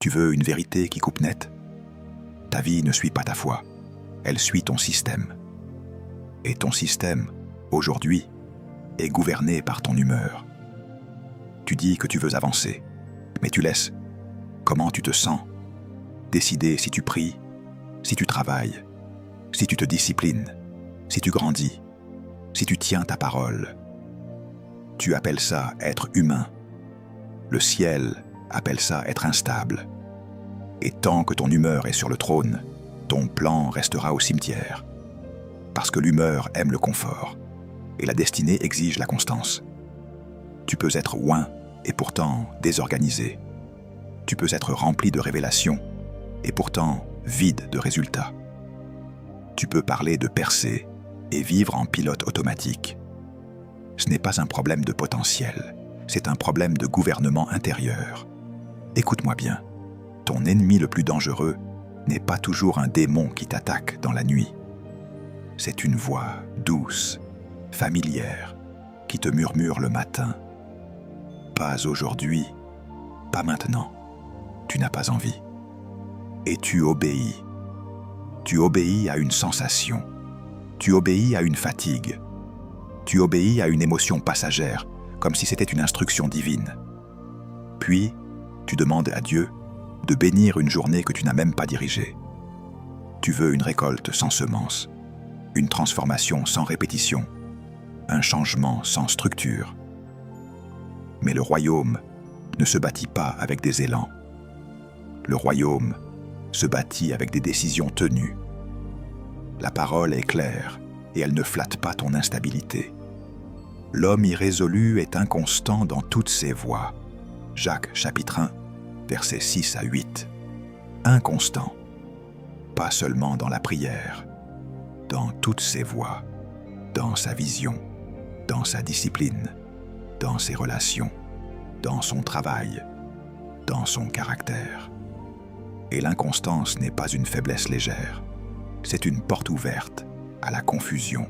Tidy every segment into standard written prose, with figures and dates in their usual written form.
Tu veux une vérité qui coupe net? Ta vie ne suit pas ta foi, elle suit ton système. Et ton système, aujourd'hui, est gouverné par ton humeur. Tu dis que tu veux avancer, mais tu laisses comment tu te sens décider si tu pries, si tu travailles, si tu te disciplines, si tu grandis, si tu tiens ta parole. Tu appelles ça être humain. Le ciel appelle ça être instable. Et tant que ton humeur est sur le trône, ton plan restera au cimetière. Parce que l'humeur aime le confort, et la destinée exige la constance. Tu peux être oint et pourtant désorganisé. Tu peux être rempli de révélations et pourtant vide de résultats. Tu peux parler de percée et vivre en pilote automatique. Ce n'est pas un problème de potentiel, c'est un problème de gouvernement intérieur. Écoute-moi bien, ton ennemi le plus dangereux n'est pas toujours un démon qui t'attaque dans la nuit. C'est une voix douce, familière, qui te murmure le matin. Pas aujourd'hui, pas maintenant. Tu n'as pas envie. Et tu obéis. Tu obéis à une sensation. Tu obéis à une fatigue. Tu obéis à une émotion passagère, comme si c'était une instruction divine. Puis, tu demandes à Dieu de bénir une journée que tu n'as même pas dirigée. Tu veux une récolte sans semence, une transformation sans répétition, un changement sans structure. Mais le royaume ne se bâtit pas avec des élans. Le royaume se bâtit avec des décisions tenues. La parole est claire et elle ne flatte pas ton instabilité. L'homme irrésolu est inconstant dans toutes ses voies. Jacques chapitre 1, versets 6 à 8. Inconstant, pas seulement dans la prière, dans toutes ses voies, dans sa vision, dans sa discipline, dans ses relations, dans son travail, dans son caractère. Et l'inconstance n'est pas une faiblesse légère, c'est une porte ouverte à la confusion.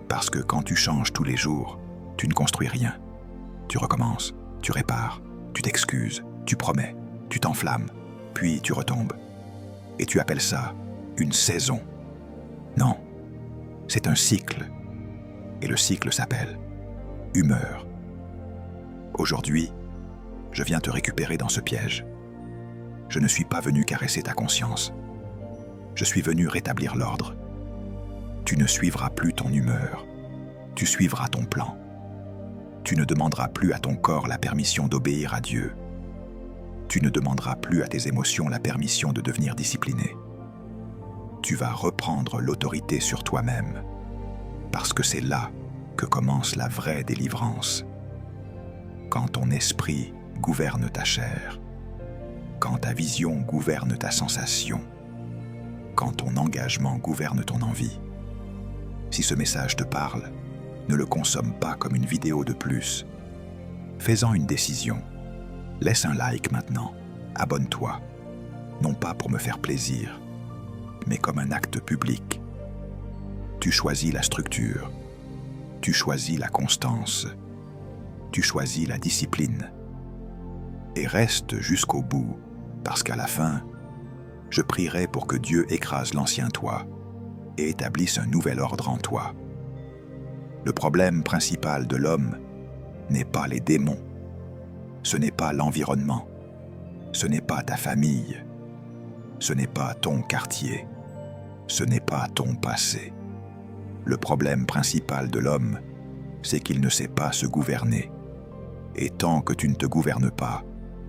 Parce que quand tu changes tous les jours, tu ne construis rien. Tu recommences, tu répares, tu t'excuses, tu promets, tu t'enflammes, puis tu retombes. Et tu appelles ça une saison. Non, c'est un cycle. Et le cycle s'appelle humeur. Aujourd'hui, je viens te récupérer dans ce piège. Je ne suis pas venu caresser ta conscience. Je suis venu rétablir l'ordre. Tu ne suivras plus ton humeur. Tu suivras ton plan. Tu ne demanderas plus à ton corps la permission d'obéir à Dieu. Tu ne demanderas plus à tes émotions la permission de devenir discipliné. Tu vas reprendre l'autorité sur toi-même, parce que c'est là que commence la vraie délivrance. Quand ton esprit gouverne ta chair, quand ta vision gouverne ta sensation, quand ton engagement gouverne ton envie. Si ce message te parle, ne le consomme pas comme une vidéo de plus. Fais-en une décision. Laisse un like maintenant. Abonne-toi. Non pas pour me faire plaisir, mais comme un acte public. Tu choisis la structure. Tu choisis la constance. Tu choisis la discipline. Et reste jusqu'au bout, parce qu'à la fin, je prierai pour que Dieu écrase l'ancien toi et établisse un nouvel ordre en toi. Le problème principal de l'homme n'est pas les démons, ce n'est pas l'environnement, ce n'est pas ta famille, ce n'est pas ton quartier, ce n'est pas ton passé. Le problème principal de l'homme, c'est qu'il ne sait pas se gouverner. Et tant que tu ne te gouvernes pas,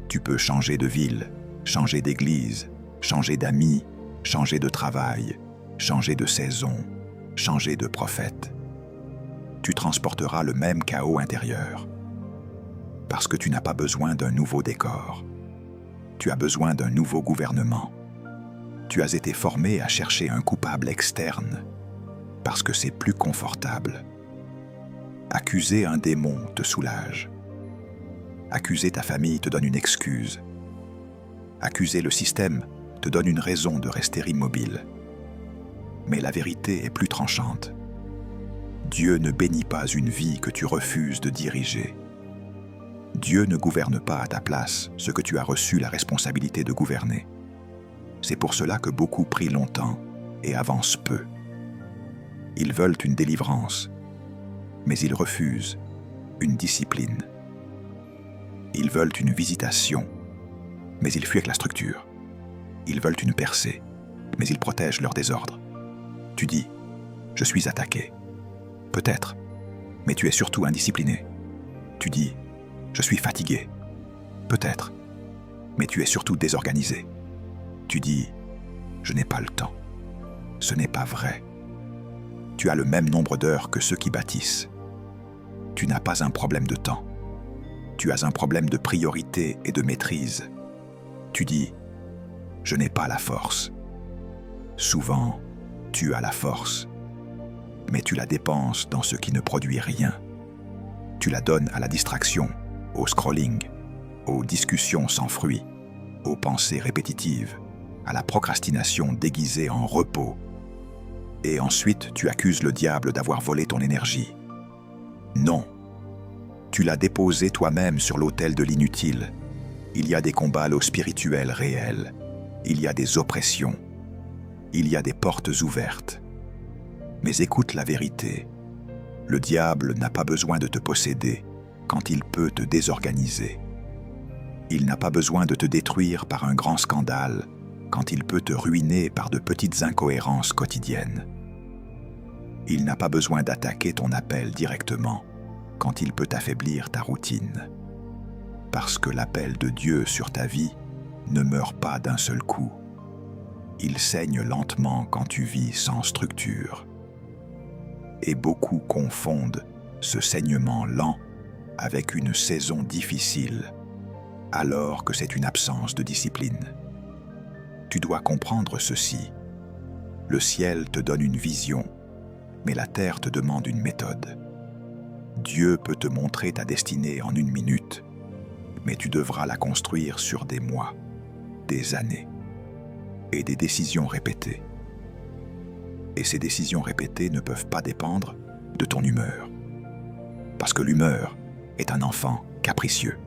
tu peux changer de ville, changer d'église, changer d'amis, changer de travail, changer de saison, changer de prophète. Tu transporteras le même chaos intérieur. Parce que tu n'as pas besoin d'un nouveau décor. Tu as besoin d'un nouveau gouvernement. Tu as été formé à chercher un coupable externe, parce que c'est plus confortable. Accuser un démon te soulage. Accuser ta famille te donne une excuse. Accuser le système te donne une raison de rester immobile. Mais la vérité est plus tranchante. Dieu ne bénit pas une vie que tu refuses de diriger. Dieu ne gouverne pas à ta place ce que tu as reçu la responsabilité de gouverner. C'est pour cela que beaucoup prient longtemps et avancent peu. Ils veulent une délivrance, mais ils refusent une discipline. Ils veulent une visitation, mais ils fuient avec la structure. Ils veulent une percée, mais ils protègent leur désordre. Tu dis, je suis attaqué. Peut-être, mais tu es surtout indiscipliné. Tu dis, je suis fatigué. Peut-être, mais tu es surtout désorganisé. Tu dis, je n'ai pas le temps. Ce n'est pas vrai. Tu as le même nombre d'heures que ceux qui bâtissent. Tu n'as pas un problème de temps. Tu as un problème de priorité et de maîtrise. Tu dis, je n'ai pas la force. Souvent, tu as la force, mais tu la dépenses dans ce qui ne produit rien. Tu la donnes à la distraction, au scrolling, aux discussions sans fruit, aux pensées répétitives, à la procrastination déguisée en repos. Et ensuite, tu accuses le diable d'avoir volé ton énergie. Non. Tu l'as déposée toi-même sur l'autel de l'inutile. Il y a des combats spirituels réels. Il y a des oppressions. Il y a des portes ouvertes. Mais écoute la vérité. Le diable n'a pas besoin de te posséder quand il peut te désorganiser. Il n'a pas besoin de te détruire par un grand scandale quand il peut te ruiner par de petites incohérences quotidiennes. Il n'a pas besoin d'attaquer ton appel directement quand il peut affaiblir ta routine. Parce que l'appel de Dieu sur ta vie ne meurt pas d'un seul coup. Il saigne lentement quand tu vis sans structure. Et beaucoup confondent ce saignement lent avec une saison difficile, alors que c'est une absence de discipline. Tu dois comprendre ceci. Le ciel te donne une vision, mais la terre te demande une méthode. Dieu peut te montrer ta destinée en 1 minute, mais tu devras la construire sur des mois, des années et des décisions répétées. Et ces décisions répétées ne peuvent pas dépendre de ton humeur. Parce que l'humeur est un enfant capricieux.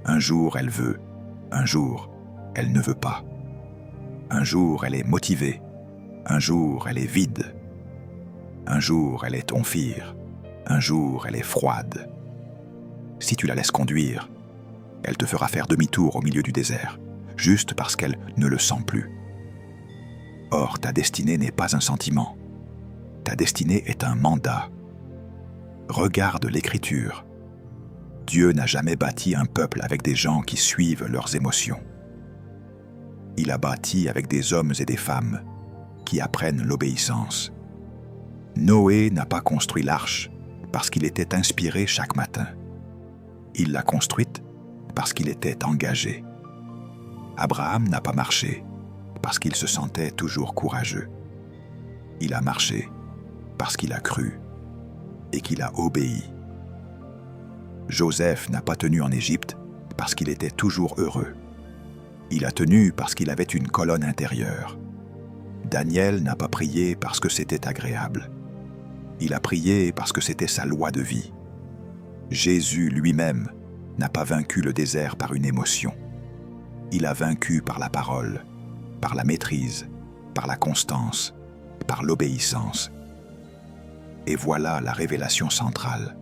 Un jour, elle veut. Un jour, elle ne veut pas. Un jour, elle est motivée. Un jour, elle est vide. Un jour, elle est tonfire. Un jour, elle est froide. Si tu la laisses conduire, elle te fera faire demi-tour au milieu du désert, juste parce qu'elle ne le sent plus. Or, ta destinée n'est pas un sentiment. Ta destinée est un mandat. Regarde l'Écriture. Dieu n'a jamais bâti un peuple avec des gens qui suivent leurs émotions. Il a bâti avec des hommes et des femmes qui apprennent l'obéissance. Noé n'a pas construit l'arche parce qu'il était inspiré chaque matin. Il l'a construite parce qu'il était engagé. Abraham n'a pas marché parce qu'il se sentait toujours courageux. Il a marché parce qu'il a cru et qu'il a obéi. Joseph n'a pas tenu en Égypte parce qu'il était toujours heureux. Il a tenu parce qu'il avait une colonne intérieure. Daniel n'a pas prié parce que c'était agréable. Il a prié parce que c'était sa loi de vie. Jésus lui-même n'a pas vaincu le désert par une émotion. Il a vaincu par la parole, par la maîtrise, par la constance, par l'obéissance. Et voilà la révélation centrale.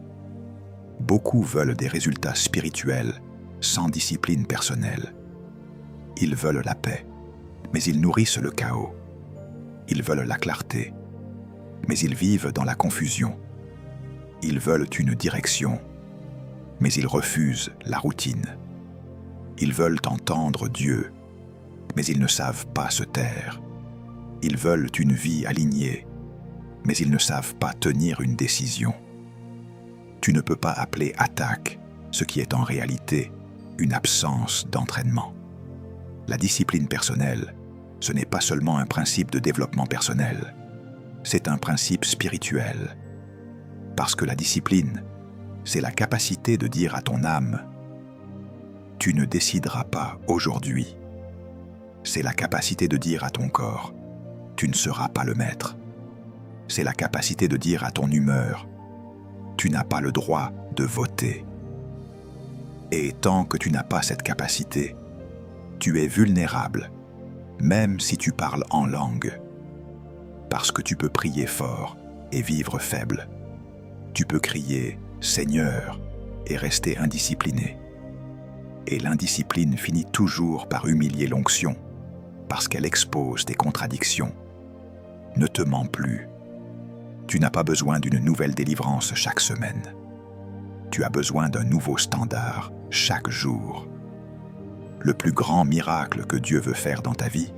Beaucoup veulent des résultats spirituels sans discipline personnelle. Ils veulent la paix, mais ils nourrissent le chaos. Ils veulent la clarté, mais ils vivent dans la confusion. Ils veulent une direction, mais ils refusent la routine. Ils veulent entendre Dieu, mais ils ne savent pas se taire. Ils veulent une vie alignée, mais ils ne savent pas tenir une décision. Tu ne peux pas appeler attaque ce qui est en réalité une absence d'entraînement. La discipline personnelle, ce n'est pas seulement un principe de développement personnel, c'est un principe spirituel. Parce que la discipline, c'est la capacité de dire à ton âme « Tu ne décideras pas aujourd'hui ». C'est la capacité de dire à ton corps « Tu ne seras pas le maître ». C'est la capacité de dire à ton humeur « Tu n'as pas le droit de voter ». Et tant que tu n'as pas cette capacité, tu es vulnérable, même si tu parles en langue. Parce que tu peux prier fort et vivre faible. Tu peux crier « Seigneur » et rester indiscipliné. Et l'indiscipline finit toujours par humilier l'onction, parce qu'elle expose tes contradictions. Ne te mens plus. Tu n'as pas besoin d'une nouvelle délivrance chaque semaine. Tu as besoin d'un nouveau standard chaque jour. Le plus grand miracle que Dieu veut faire dans ta vie,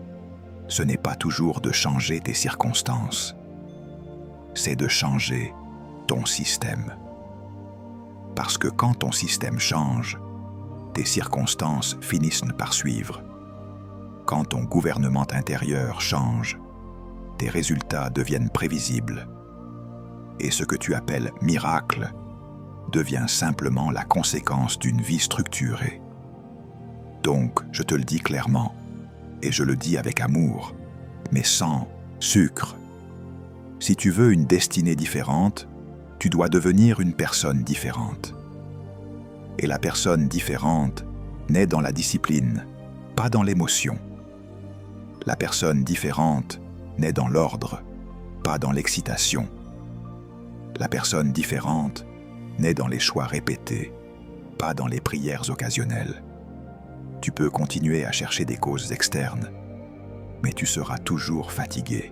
ce n'est pas toujours de changer tes circonstances. C'est de changer ton système. Parce que quand ton système change, tes circonstances finissent par suivre. Quand ton gouvernement intérieur change, tes résultats deviennent prévisibles. Et ce que tu appelles miracle devient simplement la conséquence d'une vie structurée. Donc, je te le dis clairement, et je le dis avec amour, mais sans sucre. Si tu veux une destinée différente, tu dois devenir une personne différente. Et la personne différente naît dans la discipline, pas dans l'émotion. La personne différente naît dans l'ordre, pas dans l'excitation. La personne différente naît dans les choix répétés, pas dans les prières occasionnelles. Tu peux continuer à chercher des causes externes, mais tu seras toujours fatigué.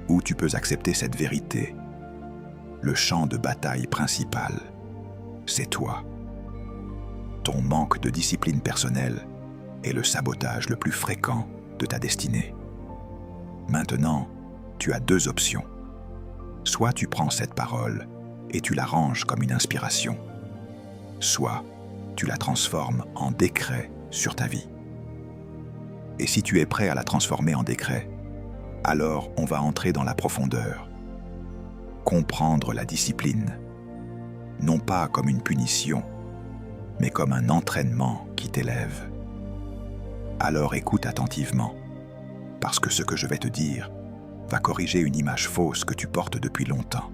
Ou tu peux accepter cette vérité. Le champ de bataille principal, c'est toi. Ton manque de discipline personnelle est le sabotage le plus fréquent de ta destinée. Maintenant, tu as deux options. Soit tu prends cette parole et tu la ranges comme une inspiration, soit tu la transformes en décret sur ta vie. Et si tu es prêt à la transformer en décret, alors on va entrer dans la profondeur. Comprendre la discipline, non pas comme une punition, mais comme un entraînement qui t'élève. Alors écoute attentivement, parce que ce que je vais te dire va corriger une image fausse que tu portes depuis longtemps.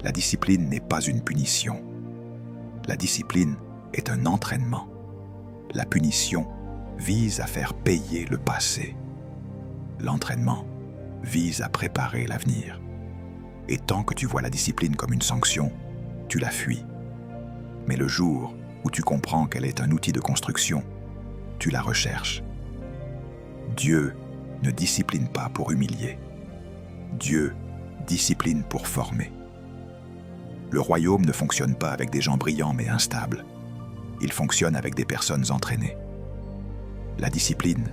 La discipline n'est pas une punition. La discipline est un entraînement. La punition vise à faire payer le passé. L'entraînement vise à préparer l'avenir. Et tant que tu vois la discipline comme une sanction, tu la fuis. Mais le jour où tu comprends qu'elle est un outil de construction, tu la recherches. Dieu ne discipline pas pour humilier. Dieu discipline pour former. Le royaume ne fonctionne pas avec des gens brillants mais instables. Il fonctionne avec des personnes entraînées. La discipline,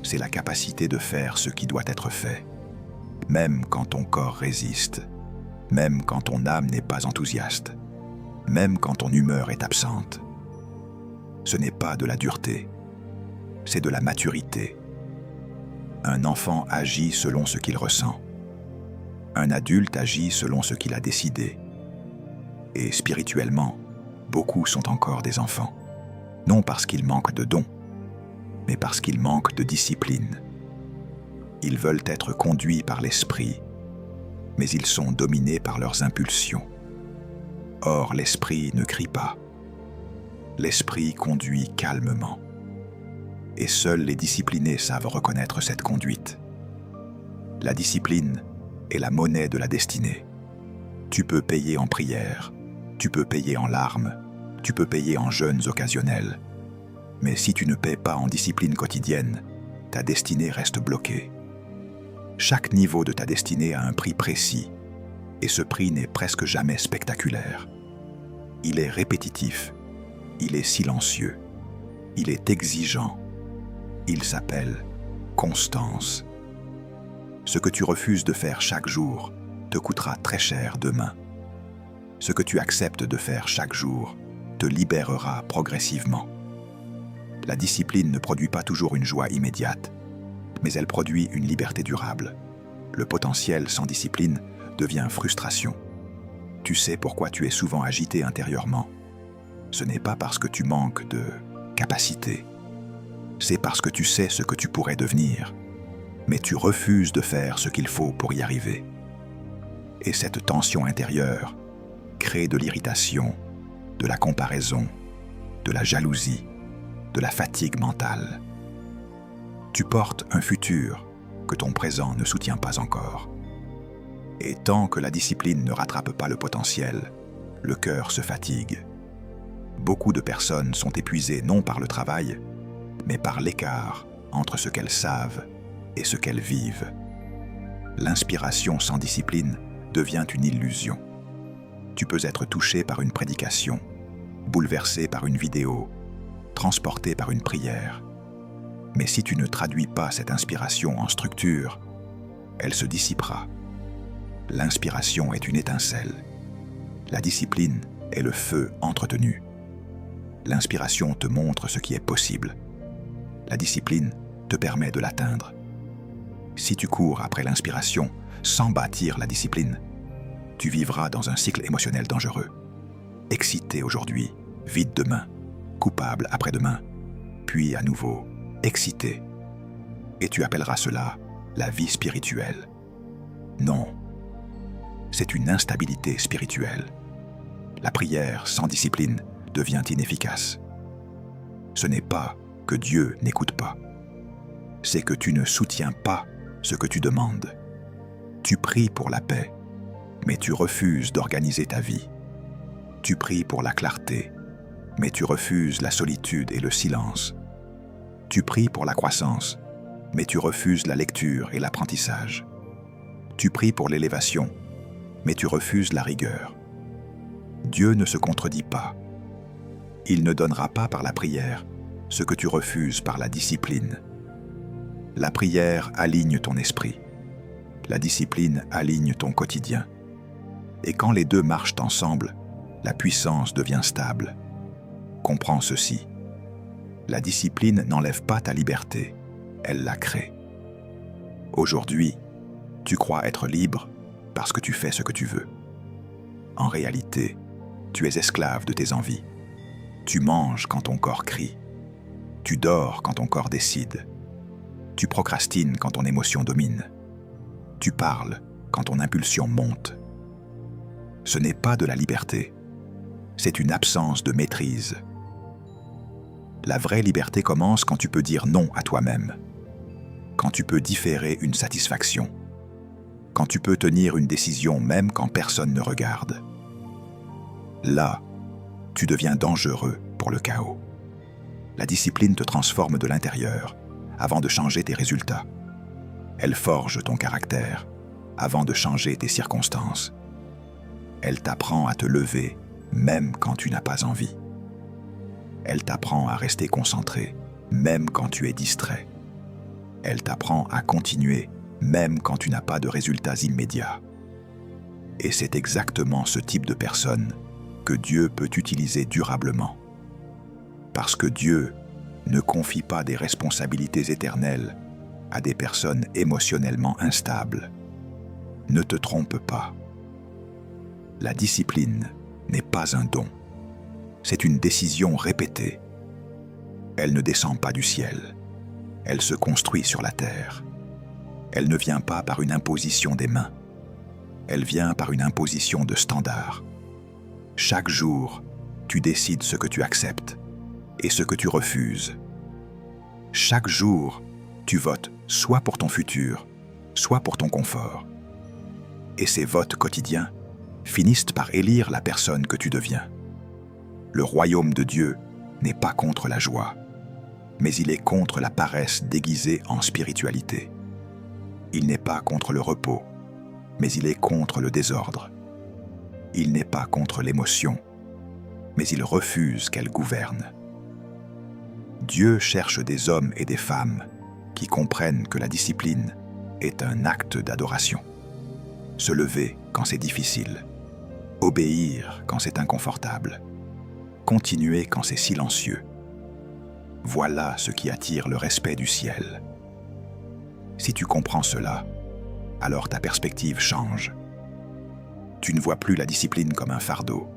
c'est la capacité de faire ce qui doit être fait, même quand ton corps résiste, même quand ton âme n'est pas enthousiaste, même quand ton humeur est absente. Ce n'est pas de la dureté, c'est de la maturité. Un enfant agit selon ce qu'il ressent. Un adulte agit selon ce qu'il a décidé. Et spirituellement, beaucoup sont encore des enfants, non parce qu'ils manquent de dons, mais parce qu'ils manquent de discipline. Ils veulent être conduits par l'esprit, mais ils sont dominés par leurs impulsions. Or, l'esprit ne crie pas. L'esprit conduit calmement. Et seuls les disciplinés savent reconnaître cette conduite. La discipline est la monnaie de la destinée. Tu peux payer en prière, tu peux payer en larmes, tu peux payer en jeûnes occasionnels. Mais si tu ne paies pas en discipline quotidienne, ta destinée reste bloquée. Chaque niveau de ta destinée a un prix précis, et ce prix n'est presque jamais spectaculaire. Il est répétitif, il est silencieux, il est exigeant. Il s'appelle constance. Ce que tu refuses de faire chaque jour te coûtera très cher demain. Ce que tu acceptes de faire chaque jour te libérera progressivement. La discipline ne produit pas toujours une joie immédiate, mais elle produit une liberté durable. Le potentiel sans discipline devient frustration. Tu sais pourquoi tu es souvent agité intérieurement. Ce n'est pas parce que tu manques de capacité. C'est parce que tu sais ce que tu pourrais devenir, mais tu refuses de faire ce qu'il faut pour y arriver. Et cette tension intérieure crée de l'irritation, de la comparaison de la jalousie, de la fatigue mentale. Tu portes un futur que ton présent ne soutient pas encore. Et tant que la discipline ne rattrape pas le potentiel, le cœur se fatigue. Beaucoup de personnes sont épuisées non par le travail, mais par l'écart entre ce qu'elles savent et ce qu'elles vivent. L'inspiration sans discipline devient une illusion. Tu peux être touché par une prédication, bouleversé par une vidéo, transporté par une prière. Mais si tu ne traduis pas cette inspiration en structure, elle se dissipera. L'inspiration est une étincelle. La discipline est le feu entretenu. L'inspiration te montre ce qui est possible. La discipline te permet de l'atteindre. Si tu cours après l'inspiration sans bâtir la discipline, tu vivras dans un cycle émotionnel dangereux. Excité aujourd'hui, vide demain, coupable après-demain, puis à nouveau excité. Et tu appelleras cela la vie spirituelle. Non, c'est une instabilité spirituelle. La prière sans discipline devient inefficace. Ce n'est pas que Dieu n'écoute pas, c'est que tu ne soutiens pas ce que tu demandes. Tu pries pour la paix, mais tu refuses d'organiser ta vie. Tu pries pour la clarté, mais tu refuses la solitude et le silence. Tu pries pour la croissance, mais tu refuses la lecture et l'apprentissage. Tu pries pour l'élévation, mais tu refuses la rigueur. Dieu ne se contredit pas. Il ne donnera pas par la prière ce que tu refuses par la discipline. La prière aligne ton esprit. La discipline aligne ton quotidien. Et quand les deux marchent ensemble, la puissance devient stable. Comprends ceci. La discipline n'enlève pas ta liberté, elle la crée. Aujourd'hui, tu crois être libre parce que tu fais ce que tu veux. En réalité, tu es esclave de tes envies. Tu manges quand ton corps crie. Tu dors quand ton corps décide. Tu procrastines quand ton émotion domine. Tu parles quand ton impulsion monte. Ce n'est pas de la liberté, c'est une absence de maîtrise. La vraie liberté commence quand tu peux dire non à toi-même, quand tu peux différer une satisfaction, quand tu peux tenir une décision même quand personne ne regarde. Là, tu deviens dangereux pour le chaos. La discipline te transforme de l'intérieur avant de changer tes résultats. Elle forge ton caractère avant de changer tes circonstances. Elle t'apprend à te lever même quand tu n'as pas envie. Elle t'apprend à rester concentré même quand tu es distrait. Elle t'apprend à continuer même quand tu n'as pas de résultats immédiats. Et c'est exactement ce type de personne que Dieu peut utiliser durablement. Parce que Dieu ne confie pas des responsabilités éternelles à des personnes émotionnellement instables. Ne te trompe pas. La discipline n'est pas un don. C'est une décision répétée. Elle ne descend pas du ciel. Elle se construit sur la terre. Elle ne vient pas par une imposition des mains. Elle vient par une imposition de standards. Chaque jour, tu décides ce que tu acceptes et ce que tu refuses. Chaque jour, tu votes soit pour ton futur, soit pour ton confort. Et ces votes quotidiens finissent par élire la personne que tu deviens. Le royaume de Dieu n'est pas contre la joie, mais il est contre la paresse déguisée en spiritualité. Il n'est pas contre le repos, mais il est contre le désordre. Il n'est pas contre l'émotion, mais il refuse qu'elle gouverne. Dieu cherche des hommes et des femmes qui comprennent que la discipline est un acte d'adoration. Se lever quand c'est difficile, obéir quand c'est inconfortable, continuer quand c'est silencieux. Voilà ce qui attire le respect du ciel. Si tu comprends cela, alors ta perspective change. Tu ne vois plus la discipline comme un fardeau,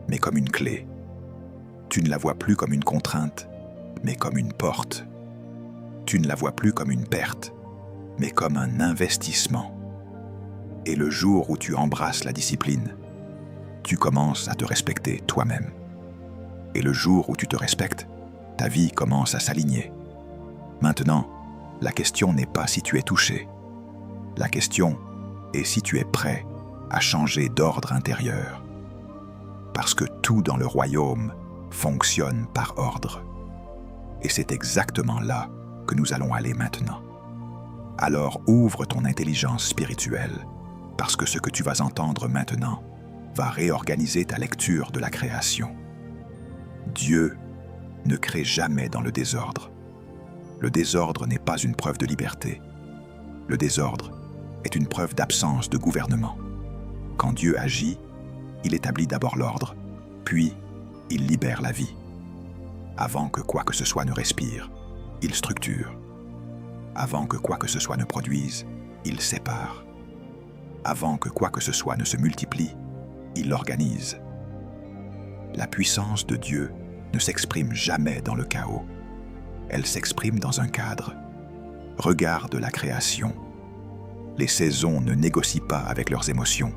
mais comme une clé. Tu ne la vois plus comme une contrainte, mais comme une porte. Tu ne la vois plus comme une perte, mais comme un investissement. Et le jour où tu embrasses la discipline, tu commences à te respecter toi-même. Et le jour où tu te respectes, ta vie commence à s'aligner. Maintenant, la question n'est pas si tu es touché. La question est si tu es prêt à changer d'ordre intérieur. Parce que tout dans le royaume fonctionne par ordre. Et c'est exactement là que nous allons aller maintenant. Alors ouvre ton intelligence spirituelle, parce que ce que tu vas entendre maintenant va réorganiser ta lecture de la création. Dieu ne crée jamais dans le désordre. Le désordre n'est pas une preuve de liberté. Le désordre est une preuve d'absence de gouvernement. Quand Dieu agit, il établit d'abord l'ordre, puis il libère la vie. Avant que quoi que ce soit ne respire, il structure. Avant que quoi que ce soit ne produise, il sépare. Avant que quoi que ce soit ne se multiplie, il organise. La puissance de Dieu ne s'exprime jamais dans le chaos. Elle s'exprime dans un cadre. Regarde la création. Les saisons ne négocient pas avec leurs émotions.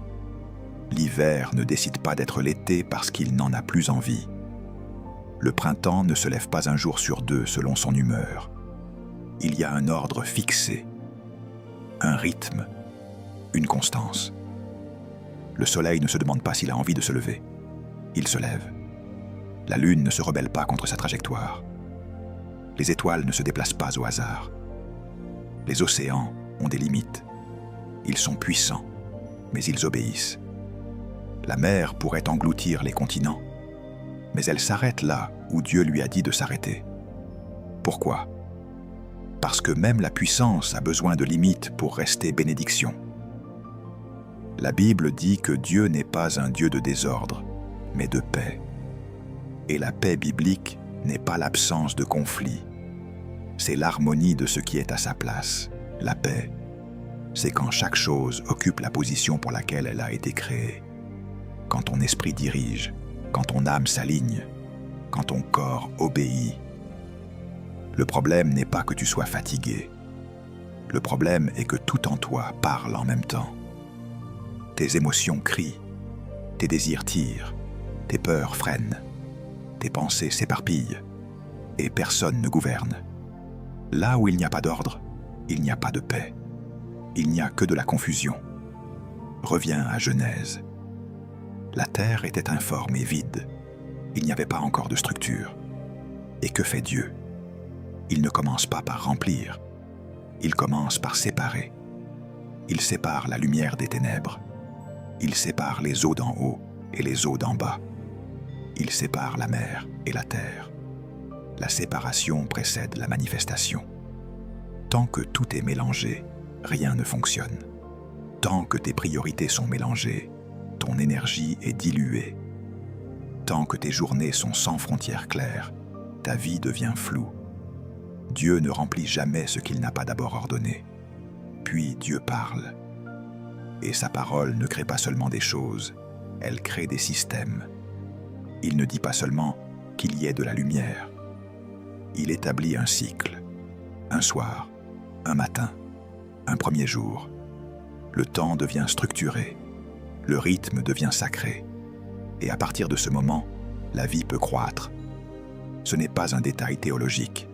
L'hiver ne décide pas d'être l'été parce qu'il n'en a plus envie. Le printemps ne se lève pas un jour sur deux selon son humeur. Il y a un ordre fixé, un rythme, une constance. Le soleil ne se demande pas s'il a envie de se lever. Il se lève. La lune ne se rebelle pas contre sa trajectoire. Les étoiles ne se déplacent pas au hasard. Les océans ont des limites. Ils sont puissants, mais ils obéissent. La mer pourrait engloutir les continents, mais elle s'arrête là où Dieu lui a dit de s'arrêter. Pourquoi ? Parce que même la puissance a besoin de limites pour rester bénédiction. La Bible dit que Dieu n'est pas un Dieu de désordre, mais de paix. Et la paix biblique n'est pas l'absence de conflit. C'est l'harmonie de ce qui est à sa place. La paix, c'est quand chaque chose occupe la position pour laquelle elle a été créée. Quand ton esprit dirige, quand ton âme s'aligne, quand ton corps obéit. Le problème n'est pas que tu sois fatigué. Le problème est que tout en toi parle en même temps. Tes émotions crient, tes désirs tirent, tes peurs freinent, tes pensées s'éparpillent, et personne ne gouverne. Là où il n'y a pas d'ordre, il n'y a pas de paix. Il n'y a que de la confusion. Reviens à Genèse. La terre était informe et vide. Il n'y avait pas encore de structure. Et que fait Dieu ? Il ne commence pas par remplir. Il commence par séparer. Il sépare la lumière des ténèbres. Il sépare les eaux d'en haut et les eaux d'en bas. Il sépare la mer et la terre. La séparation précède la manifestation. Tant que tout est mélangé, rien ne fonctionne. Tant que tes priorités sont mélangées, ton énergie est diluée. Tant que tes journées sont sans frontières claires, ta vie devient floue. Dieu ne remplit jamais ce qu'il n'a pas d'abord ordonné. Puis Dieu parle. Et sa parole ne crée pas seulement des choses, elle crée des systèmes. Il ne dit pas seulement qu'il y ait de la lumière. Il établit un cycle. Un soir, un matin, un premier jour. Le temps devient structuré. Le rythme devient sacré. Et à partir de ce moment, la vie peut croître. Ce n'est pas un détail théologique.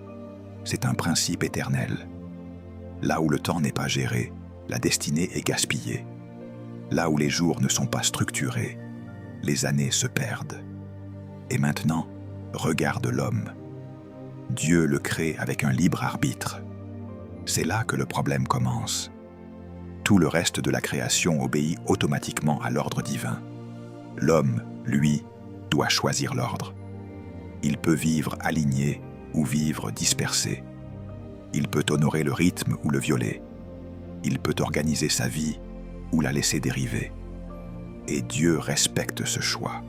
C'est un principe éternel. Là où le temps n'est pas géré, la destinée est gaspillée. Là où les jours ne sont pas structurés, les années se perdent. Et maintenant, regarde l'homme. Dieu le crée avec un libre arbitre. C'est là que le problème commence. Tout le reste de la création obéit automatiquement à l'ordre divin. L'homme, lui, doit choisir l'ordre. Il peut vivre aligné ou vivre dispersé. Il peut honorer le rythme ou le violer. Il peut organiser sa vie ou la laisser dériver. Et Dieu respecte ce choix.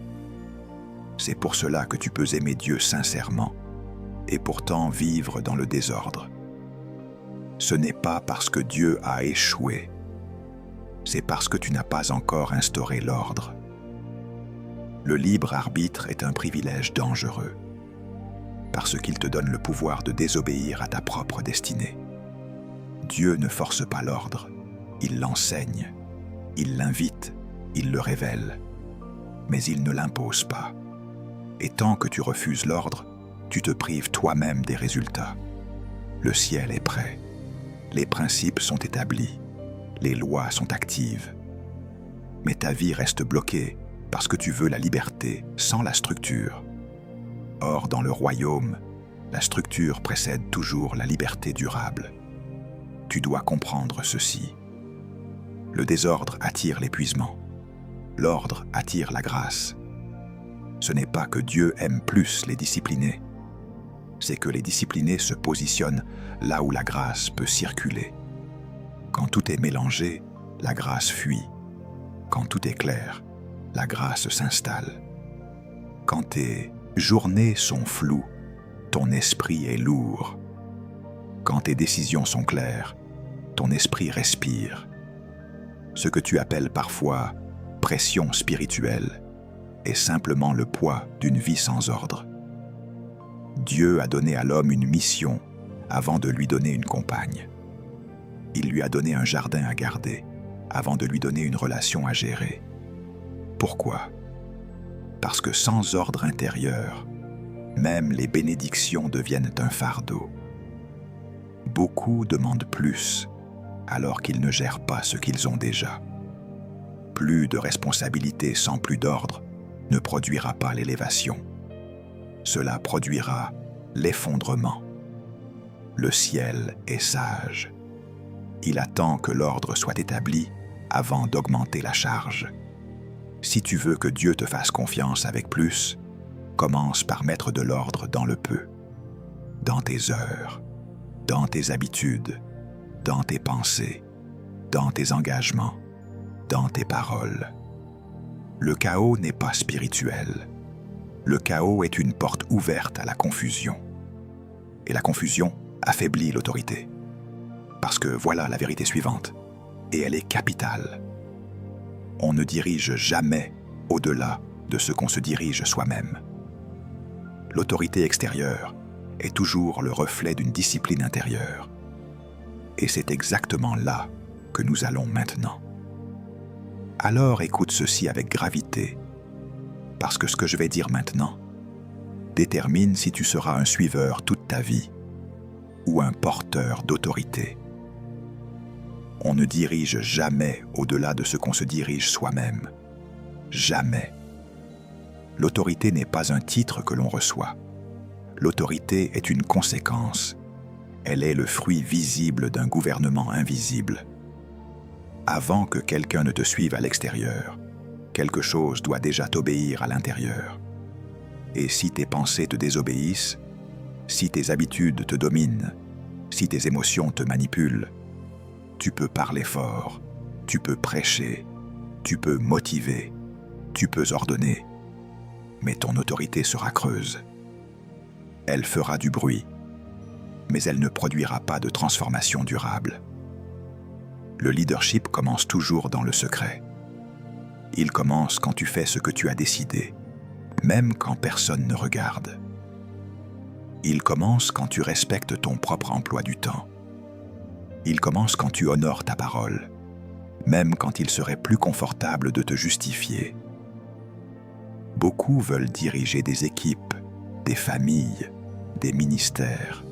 C'est pour cela que tu peux aimer Dieu sincèrement et pourtant vivre dans le désordre. Ce n'est pas parce que Dieu a échoué, c'est parce que tu n'as pas encore instauré l'ordre. Le libre arbitre est un privilège dangereux, parce qu'il te donne le pouvoir de désobéir à ta propre destinée. Dieu ne force pas l'ordre, il l'enseigne, il l'invite, il le révèle, mais il ne l'impose pas. Et tant que tu refuses l'ordre, tu te prives toi-même des résultats. Le ciel est prêt. Les principes sont établis. Les lois sont actives. Mais ta vie reste bloquée parce que tu veux la liberté sans la structure. Or, dans le royaume, la structure précède toujours la liberté durable. Tu dois comprendre ceci. Le désordre attire l'épuisement. L'ordre attire la grâce. Ce n'est pas que Dieu aime plus les disciplinés. C'est que les disciplinés se positionnent là où la grâce peut circuler. Quand tout est mélangé, la grâce fuit. Quand tout est clair, la grâce s'installe. Quand tes journées sont floues, ton esprit est lourd. Quand tes décisions sont claires, ton esprit respire. Ce que tu appelles parfois pression spirituelle est simplement le poids d'une vie sans ordre. Dieu a donné à l'homme une mission avant de lui donner une compagne. Il lui a donné un jardin à garder avant de lui donner une relation à gérer. Pourquoi? Parce que sans ordre intérieur, même les bénédictions deviennent un fardeau. Beaucoup demandent plus, alors qu'ils ne gèrent pas ce qu'ils ont déjà. Plus de responsabilité sans plus d'ordre ne produira pas l'élévation. Cela produira l'effondrement. Le ciel est sage. Il attend que l'ordre soit établi avant d'augmenter la charge. Si tu veux que Dieu te fasse confiance avec plus, commence par mettre de l'ordre dans le peu, dans tes heures, dans tes habitudes, dans tes pensées, dans tes engagements, dans tes paroles. Le chaos n'est pas spirituel. Le chaos est une porte ouverte à la confusion. Et la confusion affaiblit l'autorité. Parce que voilà la vérité suivante, et elle est capitale. On ne dirige jamais au-delà de ce qu'on se dirige soi-même. L'autorité extérieure est toujours le reflet d'une discipline intérieure. Et c'est exactement là que nous allons maintenant. Alors écoute ceci avec gravité, parce que ce que je vais dire maintenant détermine si tu seras un suiveur toute ta vie ou un porteur d'autorité. On ne dirige jamais au-delà de ce qu'on se dirige soi-même. Jamais. L'autorité n'est pas un titre que l'on reçoit. L'autorité est une conséquence. Elle est le fruit visible d'un gouvernement invisible. Avant que quelqu'un ne te suive à l'extérieur, quelque chose doit déjà t'obéir à l'intérieur. Et si tes pensées te désobéissent, si tes habitudes te dominent, si tes émotions te manipulent, tu peux parler fort, tu peux prêcher, tu peux motiver, tu peux ordonner, mais ton autorité sera creuse. Elle fera du bruit, mais elle ne produira pas de transformation durable. Le leadership commence toujours dans le secret. Il commence quand tu fais ce que tu as décidé, même quand personne ne regarde. Il commence quand tu respectes ton propre emploi du temps. Il commence quand tu honores ta parole, même quand il serait plus confortable de te justifier. Beaucoup veulent diriger des équipes, des familles, des ministères,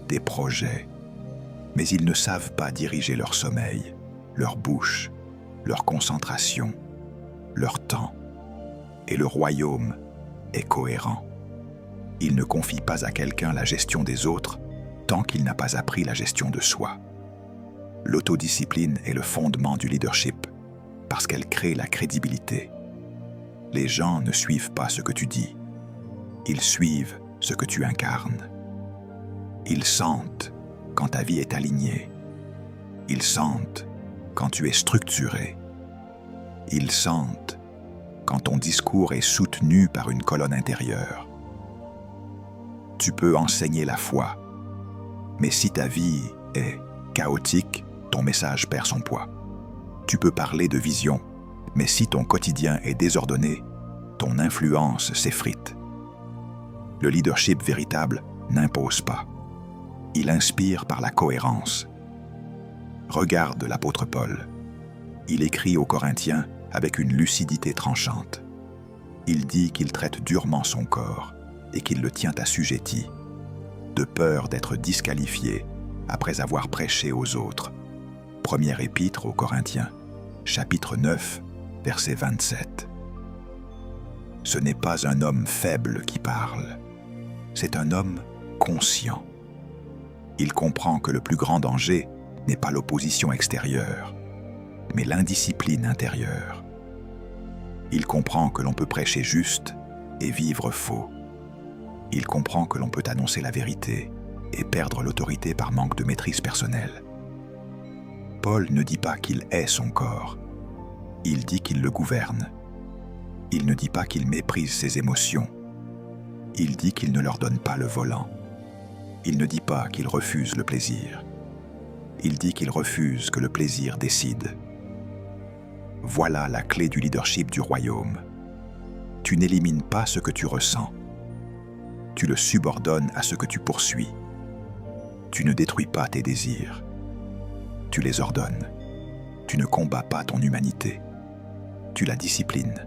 des projets, mais ils ne savent pas diriger leur sommeil, leur bouche, leur concentration, leur temps. Et le royaume est cohérent. Il ne confie pas à quelqu'un la gestion des autres tant qu'il n'a pas appris la gestion de soi. L'autodiscipline est le fondement du leadership parce qu'elle crée la crédibilité. Les gens ne suivent pas ce que tu dis. Ils suivent ce que tu incarnes. Ils sentent quand ta vie est alignée. Ils sentent quand tu es structuré. Ils sentent quand ton discours est soutenu par une colonne intérieure. Tu peux enseigner la foi, mais si ta vie est chaotique, ton message perd son poids. Tu peux parler de vision, mais si ton quotidien est désordonné, ton influence s'effrite. Le leadership véritable n'impose pas. Il inspire par la cohérence. Regarde l'apôtre Paul. Il écrit aux Corinthiens avec une lucidité tranchante. Il dit qu'il traite durement son corps et qu'il le tient assujetti, de peur d'être disqualifié après avoir prêché aux autres. Première épître aux Corinthiens, chapitre 9, verset 27. Ce n'est pas un homme faible qui parle, c'est un homme conscient. Il comprend que le plus grand danger n'est pas l'opposition extérieure, mais l'indiscipline intérieure. Il comprend que l'on peut prêcher juste et vivre faux. Il comprend que l'on peut annoncer la vérité et perdre l'autorité par manque de maîtrise personnelle. Paul ne dit pas qu'il hait son corps, il dit qu'il le gouverne. Il ne dit pas qu'il méprise ses émotions, il dit qu'il ne leur donne pas le volant. Il ne dit pas qu'il refuse le plaisir, il dit qu'il refuse que le plaisir décide. Voilà la clé du leadership du royaume. Tu n'élimines pas ce que tu ressens, tu le subordonnes à ce que tu poursuis. Tu ne détruis pas tes désirs, tu les ordonnes. Tu ne combats pas ton humanité, tu la disciplines.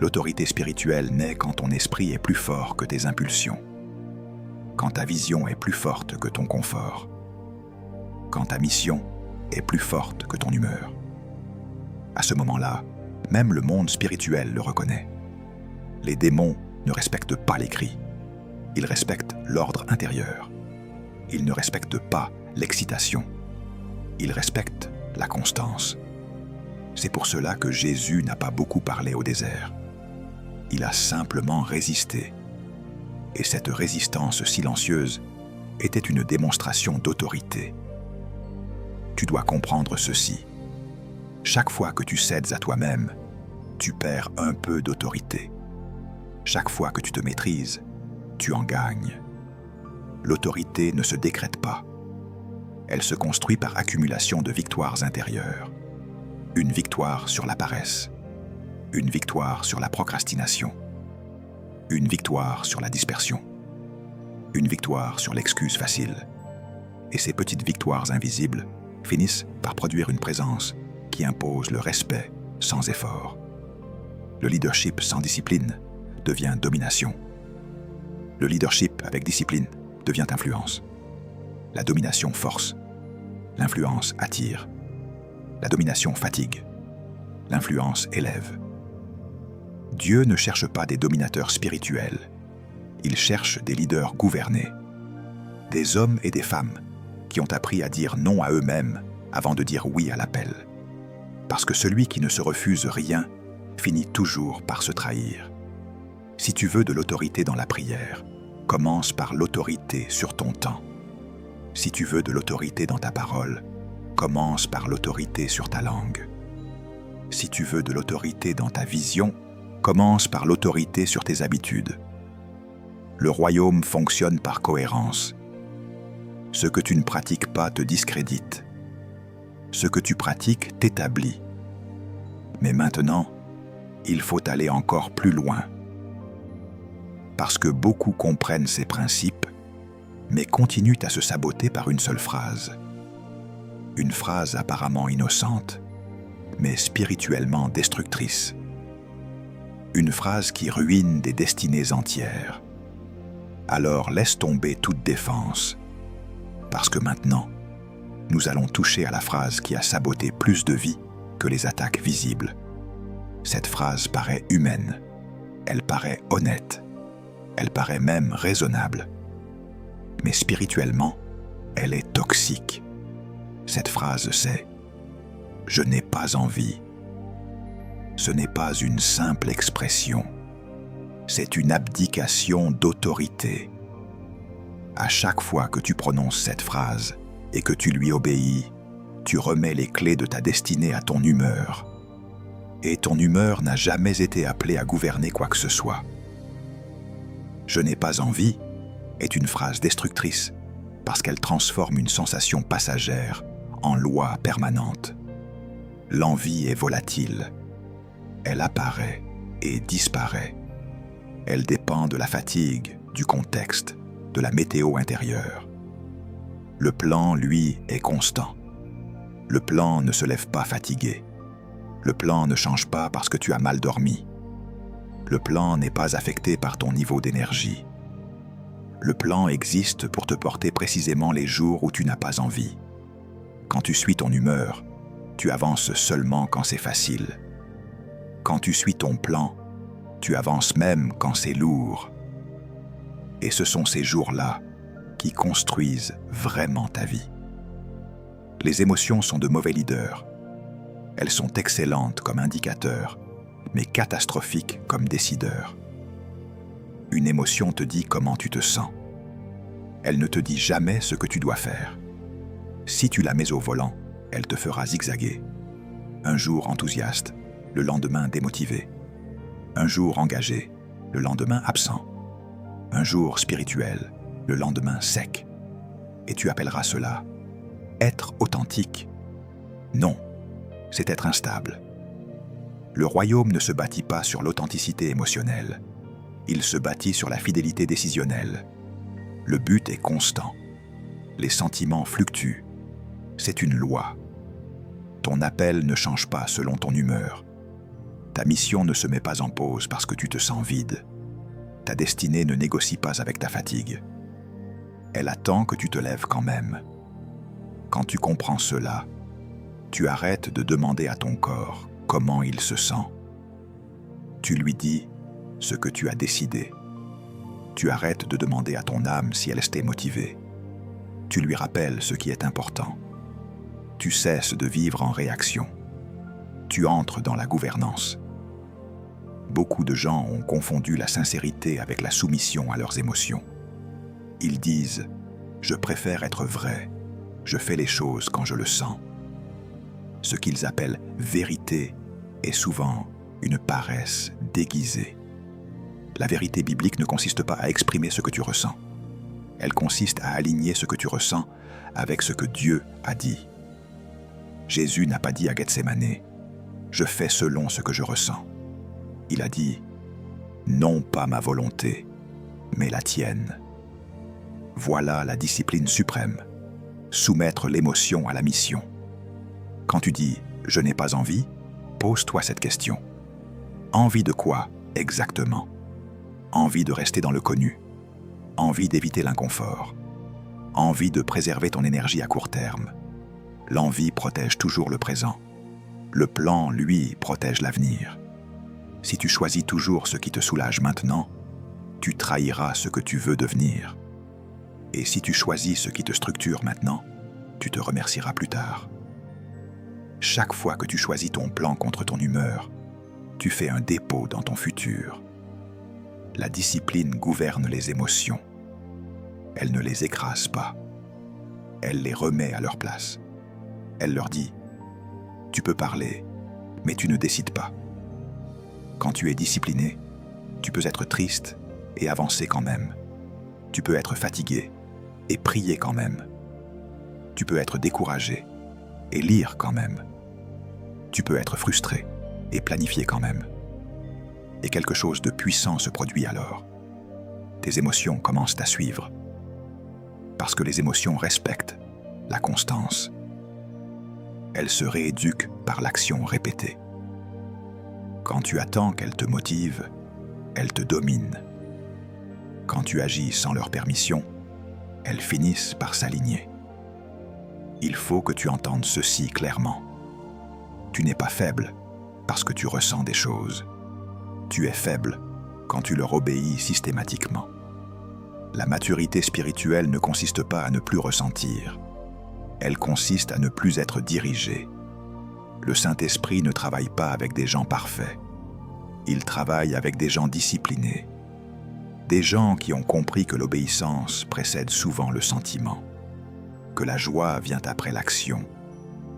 L'autorité spirituelle naît quand ton esprit est plus fort que tes impulsions, quand ta vision est plus forte que ton confort, quand ta mission est plus forte que ton humeur. À ce moment-là, même le monde spirituel le reconnaît. Les démons ne respectent pas les cris, ils respectent l'ordre intérieur. Ils ne respectent pas l'excitation, ils respectent la constance. C'est pour cela que Jésus n'a pas beaucoup parlé au désert. Il a simplement résisté. Et cette résistance silencieuse était une démonstration d'autorité. Tu dois comprendre ceci. Chaque fois que tu cèdes à toi-même, tu perds un peu d'autorité. Chaque fois que tu te maîtrises, tu en gagnes. L'autorité ne se décrète pas. Elle se construit par accumulation de victoires intérieures. Une victoire sur la paresse, une victoire sur la procrastination, une victoire sur la dispersion, une victoire sur l'excuse facile. Et ces petites victoires invisibles finissent par produire une présence qui impose le respect sans effort. Le leadership sans discipline devient domination. Le leadership avec discipline devient influence. La domination force, l'influence attire. La domination fatigue, l'influence élève. Dieu ne cherche pas des dominateurs spirituels, il cherche des leaders gouvernés, des hommes et des femmes qui ont appris à dire non à eux-mêmes avant de dire oui à l'appel. Parce que celui qui ne se refuse rien finit toujours par se trahir. Si tu veux de l'autorité dans la prière, commence par l'autorité sur ton temps. Si tu veux de l'autorité dans ta parole, commence par l'autorité sur ta langue. Si tu veux de l'autorité dans ta vision, commence par l'autorité sur tes habitudes. Le royaume fonctionne par cohérence. Ce que tu ne pratiques pas te discrédite. Ce que tu pratiques t'établit. Mais maintenant, il faut aller encore plus loin. Parce que beaucoup comprennent ces principes, mais continuent à se saboter par une seule phrase. Une phrase apparemment innocente, mais spirituellement destructrice. Une phrase qui ruine des destinées entières. Alors laisse tomber toute défense, parce que maintenant, nous allons toucher à la phrase qui a saboté plus de vies que les attaques visibles. Cette phrase paraît humaine, elle paraît honnête, elle paraît même raisonnable. Mais spirituellement, elle est toxique. Cette phrase c'est « Je n'ai pas envie ». Ce n'est pas une simple expression, c'est une abdication d'autorité. À chaque fois que tu prononces cette phrase et que tu lui obéis, tu remets les clés de ta destinée à ton humeur. Et ton humeur n'a jamais été appelée à gouverner quoi que ce soit. « Je n'ai pas envie » est une phrase destructrice parce qu'elle transforme une sensation passagère en loi permanente. L'envie est volatile. Elle apparaît et disparaît. Elle dépend de la fatigue, du contexte, de la météo intérieure. Le plan, lui, est constant. Le plan ne se lève pas fatigué. Le plan ne change pas parce que tu as mal dormi. Le plan n'est pas affecté par ton niveau d'énergie. Le plan existe pour te porter précisément les jours où tu n'as pas envie. Quand tu suis ton humeur, tu avances seulement quand c'est facile. Quand tu suis ton plan, tu avances même quand c'est lourd. Et ce sont ces jours-là qui construisent vraiment ta vie. Les émotions sont de mauvais leaders. Elles sont excellentes comme indicateurs, mais catastrophiques comme décideurs. Une émotion te dit comment tu te sens. Elle ne te dit jamais ce que tu dois faire. Si tu la mets au volant, elle te fera zigzaguer. Un jour enthousiaste, le lendemain démotivé. Un jour engagé, le lendemain absent. Un jour spirituel, le lendemain sec. Et tu appelleras cela être authentique. Non, c'est être instable. Le royaume ne se bâtit pas sur l'authenticité émotionnelle. Il se bâtit sur la fidélité décisionnelle. Le but est constant. Les sentiments fluctuent. C'est une loi. Ton appel ne change pas selon ton humeur. Ta mission ne se met pas en pause parce que tu te sens vide. Ta destinée ne négocie pas avec ta fatigue. Elle attend que tu te lèves quand même. Quand tu comprends cela, tu arrêtes de demander à ton corps comment il se sent. Tu lui dis ce que tu as décidé. Tu arrêtes de demander à ton âme si elle s'est motivée. Tu lui rappelles ce qui est important. Tu cesses de vivre en réaction. Tu entres dans la gouvernance. Beaucoup de gens ont confondu la sincérité avec la soumission à leurs émotions. Ils disent « Je préfère être vrai, je fais les choses quand je le sens ». Ce qu'ils appellent vérité est souvent une paresse déguisée. La vérité biblique ne consiste pas à exprimer ce que tu ressens. Elle consiste à aligner ce que tu ressens avec ce que Dieu a dit. Jésus n'a pas dit à Gethsémanée « Je fais selon ce que je ressens ». Il a dit « Non pas ma volonté, mais la tienne ». Voilà la discipline suprême, soumettre l'émotion à la mission. Quand tu dis « je n'ai pas envie », pose-toi cette question. Envie de quoi exactement? Envie de rester dans le connu, envie d'éviter l'inconfort, envie de préserver ton énergie à court terme. L'envie protège toujours le présent. Le plan, lui, protège l'avenir. Si tu choisis toujours ce qui te soulage maintenant, tu trahiras ce que tu veux devenir. Et si tu choisis ce qui te structure maintenant, tu te remercieras plus tard. Chaque fois que tu choisis ton plan contre ton humeur, tu fais un dépôt dans ton futur. La discipline gouverne les émotions. Elle ne les écrase pas. Elle les remet à leur place. Elle leur dit « Tu peux parler, mais tu ne décides pas. » Quand tu es discipliné, tu peux être triste et avancer quand même. Tu peux être fatigué et prier quand même. Tu peux être découragé et lire quand même. Tu peux être frustré et planifier quand même. Et quelque chose de puissant se produit alors. Tes émotions commencent à suivre. Parce que les émotions respectent la constance. Elles se rééduquent par l'action répétée. Quand tu attends qu'elles te motivent, elles te dominent. Quand tu agis sans leur permission, elles finissent par s'aligner. Il faut que tu entendes ceci clairement. Tu n'es pas faible parce que tu ressens des choses. Tu es faible quand tu leur obéis systématiquement. La maturité spirituelle ne consiste pas à ne plus ressentir. Elle consiste à ne plus être dirigé. Le Saint-Esprit ne travaille pas avec des gens parfaits. Il travaille avec des gens disciplinés. Des gens qui ont compris que l'obéissance précède souvent le sentiment, que la joie vient après l'action,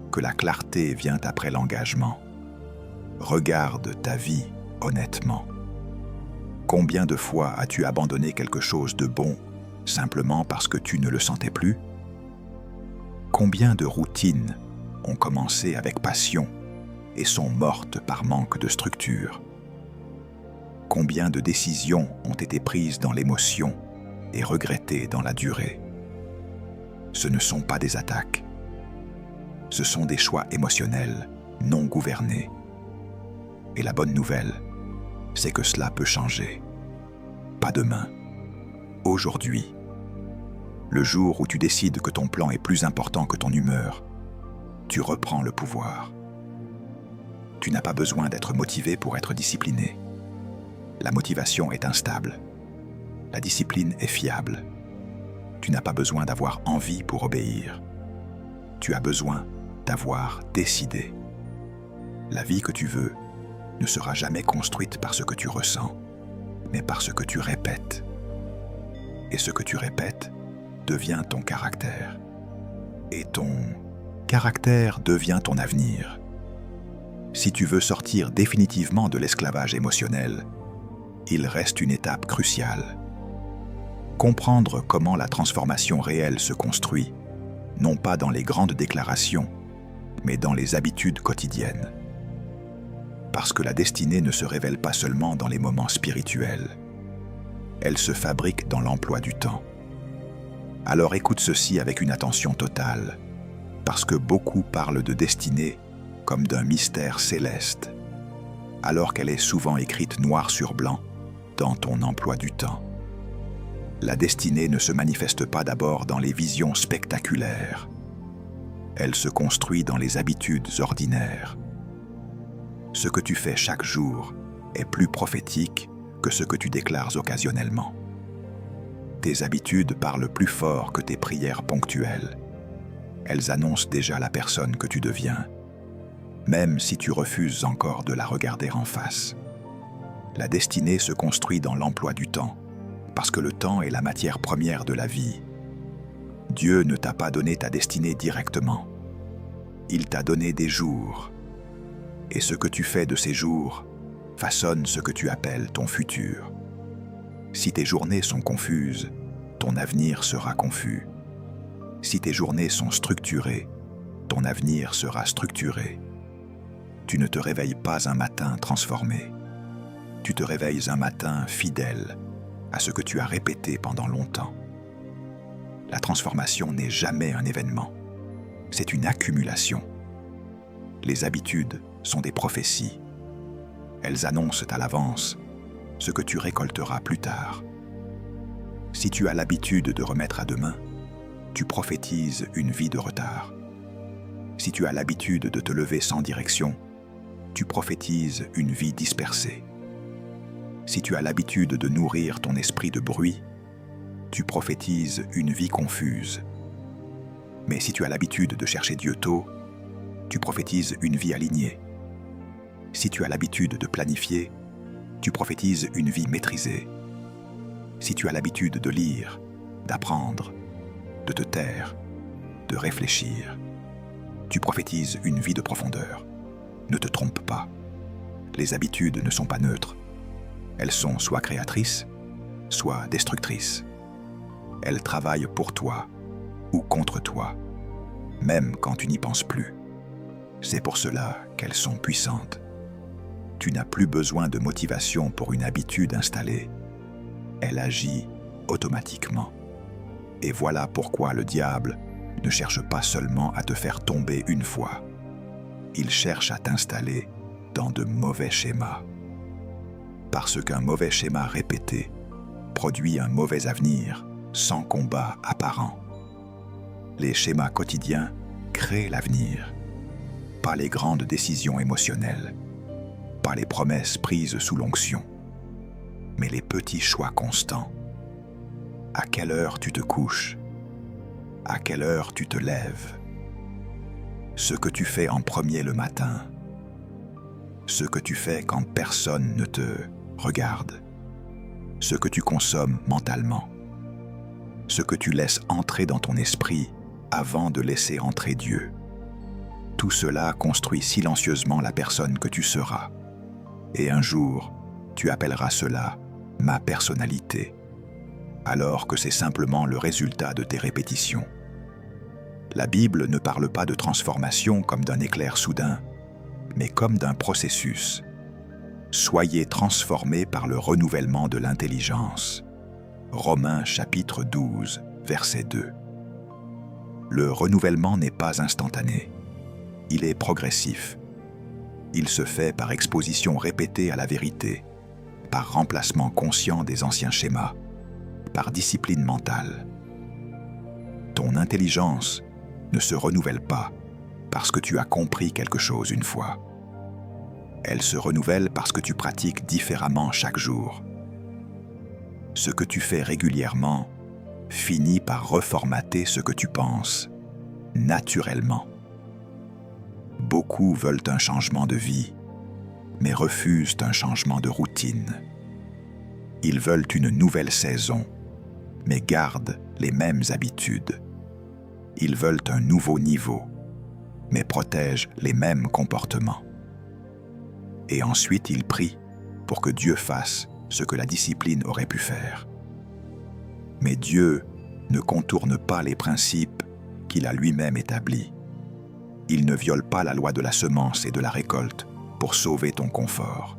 que la clarté vient après l'engagement. Regarde ta vie honnêtement. Combien de fois as-tu abandonné quelque chose de bon simplement parce que tu ne le sentais plus? Combien de routines ont commencé avec passion et sont mortes par manque de structure? Combien de décisions ont été prises dans l'émotion et regrettées dans la durée? Ce ne sont pas des attaques. Ce sont des choix émotionnels non gouvernés. Et la bonne nouvelle, c'est que cela peut changer. Pas demain, aujourd'hui. Le jour où tu décides que ton plan est plus important que ton humeur, tu reprends le pouvoir. Tu n'as pas besoin d'être motivé pour être discipliné. La motivation est instable. La discipline est fiable. Tu n'as pas besoin d'avoir envie pour obéir. Tu as besoin d'avoir décidé. La vie que tu veux ne sera jamais construite par ce que tu ressens, mais par ce que tu répètes. Et ce que tu répètes devient ton caractère. Et ton caractère devient ton avenir. Si tu veux sortir définitivement de l'esclavage émotionnel, il reste une étape cruciale. Comprendre comment la transformation réelle se construit, non pas dans les grandes déclarations, mais dans les habitudes quotidiennes. Parce que la destinée ne se révèle pas seulement dans les moments spirituels. Elle se fabrique dans l'emploi du temps. Alors écoute ceci avec une attention totale, parce que beaucoup parlent de destinée comme d'un mystère céleste, alors qu'elle est souvent écrite noir sur blanc dans ton emploi du temps. La destinée ne se manifeste pas d'abord dans les visions spectaculaires. Elle se construit dans les habitudes ordinaires. Ce que tu fais chaque jour est plus prophétique que ce que tu déclares occasionnellement. Tes habitudes parlent plus fort que tes prières ponctuelles. Elles annoncent déjà la personne que tu deviens, même si tu refuses encore de la regarder en face. La destinée se construit dans l'emploi du temps, parce que le temps est la matière première de la vie. Dieu ne t'a pas donné ta destinée directement. Il t'a donné des jours. Et ce que tu fais de ces jours façonne ce que tu appelles ton futur. Si tes journées sont confuses, ton avenir sera confus. Si tes journées sont structurées, ton avenir sera structuré. Tu ne te réveilles pas un matin transformé. Tu te réveilles un matin fidèle à ce que tu as répété pendant longtemps. La transformation n'est jamais un événement. C'est une accumulation. Les habitudes sont des prophéties. Elles annoncent à l'avance ce que tu récolteras plus tard. Si tu as l'habitude de remettre à demain, tu prophétises une vie de retard. Si tu as l'habitude de te lever sans direction, tu prophétises une vie dispersée. Si tu as l'habitude de nourrir ton esprit de bruit, tu prophétises une vie confuse. Mais si tu as l'habitude de chercher Dieu tôt, tu prophétises une vie alignée. Si tu as l'habitude de planifier, tu prophétises une vie maîtrisée. Si tu as l'habitude de lire, d'apprendre, de te taire, de réfléchir, tu prophétises une vie de profondeur. Ne te trompe pas. Les habitudes ne sont pas neutres. Elles sont soit créatrices, soit destructrices. Elles travaillent pour toi ou contre toi, même quand tu n'y penses plus. C'est pour cela qu'elles sont puissantes. Tu n'as plus besoin de motivation pour une habitude installée. Elle agit automatiquement. Et voilà pourquoi le diable ne cherche pas seulement à te faire tomber une fois. Il cherche à t'installer dans de mauvais schémas. Parce qu'un mauvais schéma répété produit un mauvais avenir sans combat apparent. Les schémas quotidiens créent l'avenir, pas les grandes décisions émotionnelles, pas les promesses prises sous l'onction, mais les petits choix constants. À quelle heure tu te couches? À quelle heure tu te lèves? Ce que tu fais en premier le matin. Ce que tu fais quand personne ne te regarde. Ce que tu consommes mentalement. Ce que tu laisses entrer dans ton esprit avant de laisser entrer Dieu. Tout cela construit silencieusement la personne que tu seras. Et un jour, tu appelleras cela « ma personnalité », alors que c'est simplement le résultat de tes répétitions. La Bible ne parle pas de transformation comme d'un éclair soudain, mais comme d'un processus. Soyez transformés par le renouvellement de l'intelligence. Romains chapitre 12, verset 2. Le renouvellement n'est pas instantané. Il est progressif. Il se fait par exposition répétée à la vérité, par remplacement conscient des anciens schémas, par discipline mentale. Ton intelligence ne se renouvelle pas parce que tu as compris quelque chose une fois. Elle se renouvelle parce que tu pratiques différemment chaque jour. Ce que tu fais régulièrement finit par reformater ce que tu penses, naturellement. Beaucoup veulent un changement de vie, mais refusent un changement de routine. Ils veulent une nouvelle saison, mais gardent les mêmes habitudes. Ils veulent un nouveau niveau, mais protègent les mêmes comportements. Et ensuite ils prient pour que Dieu fasse ce que la discipline aurait pu faire. Mais Dieu ne contourne pas les principes qu'il a lui-même établis. Il ne viole pas la loi de la semence et de la récolte pour sauver ton confort.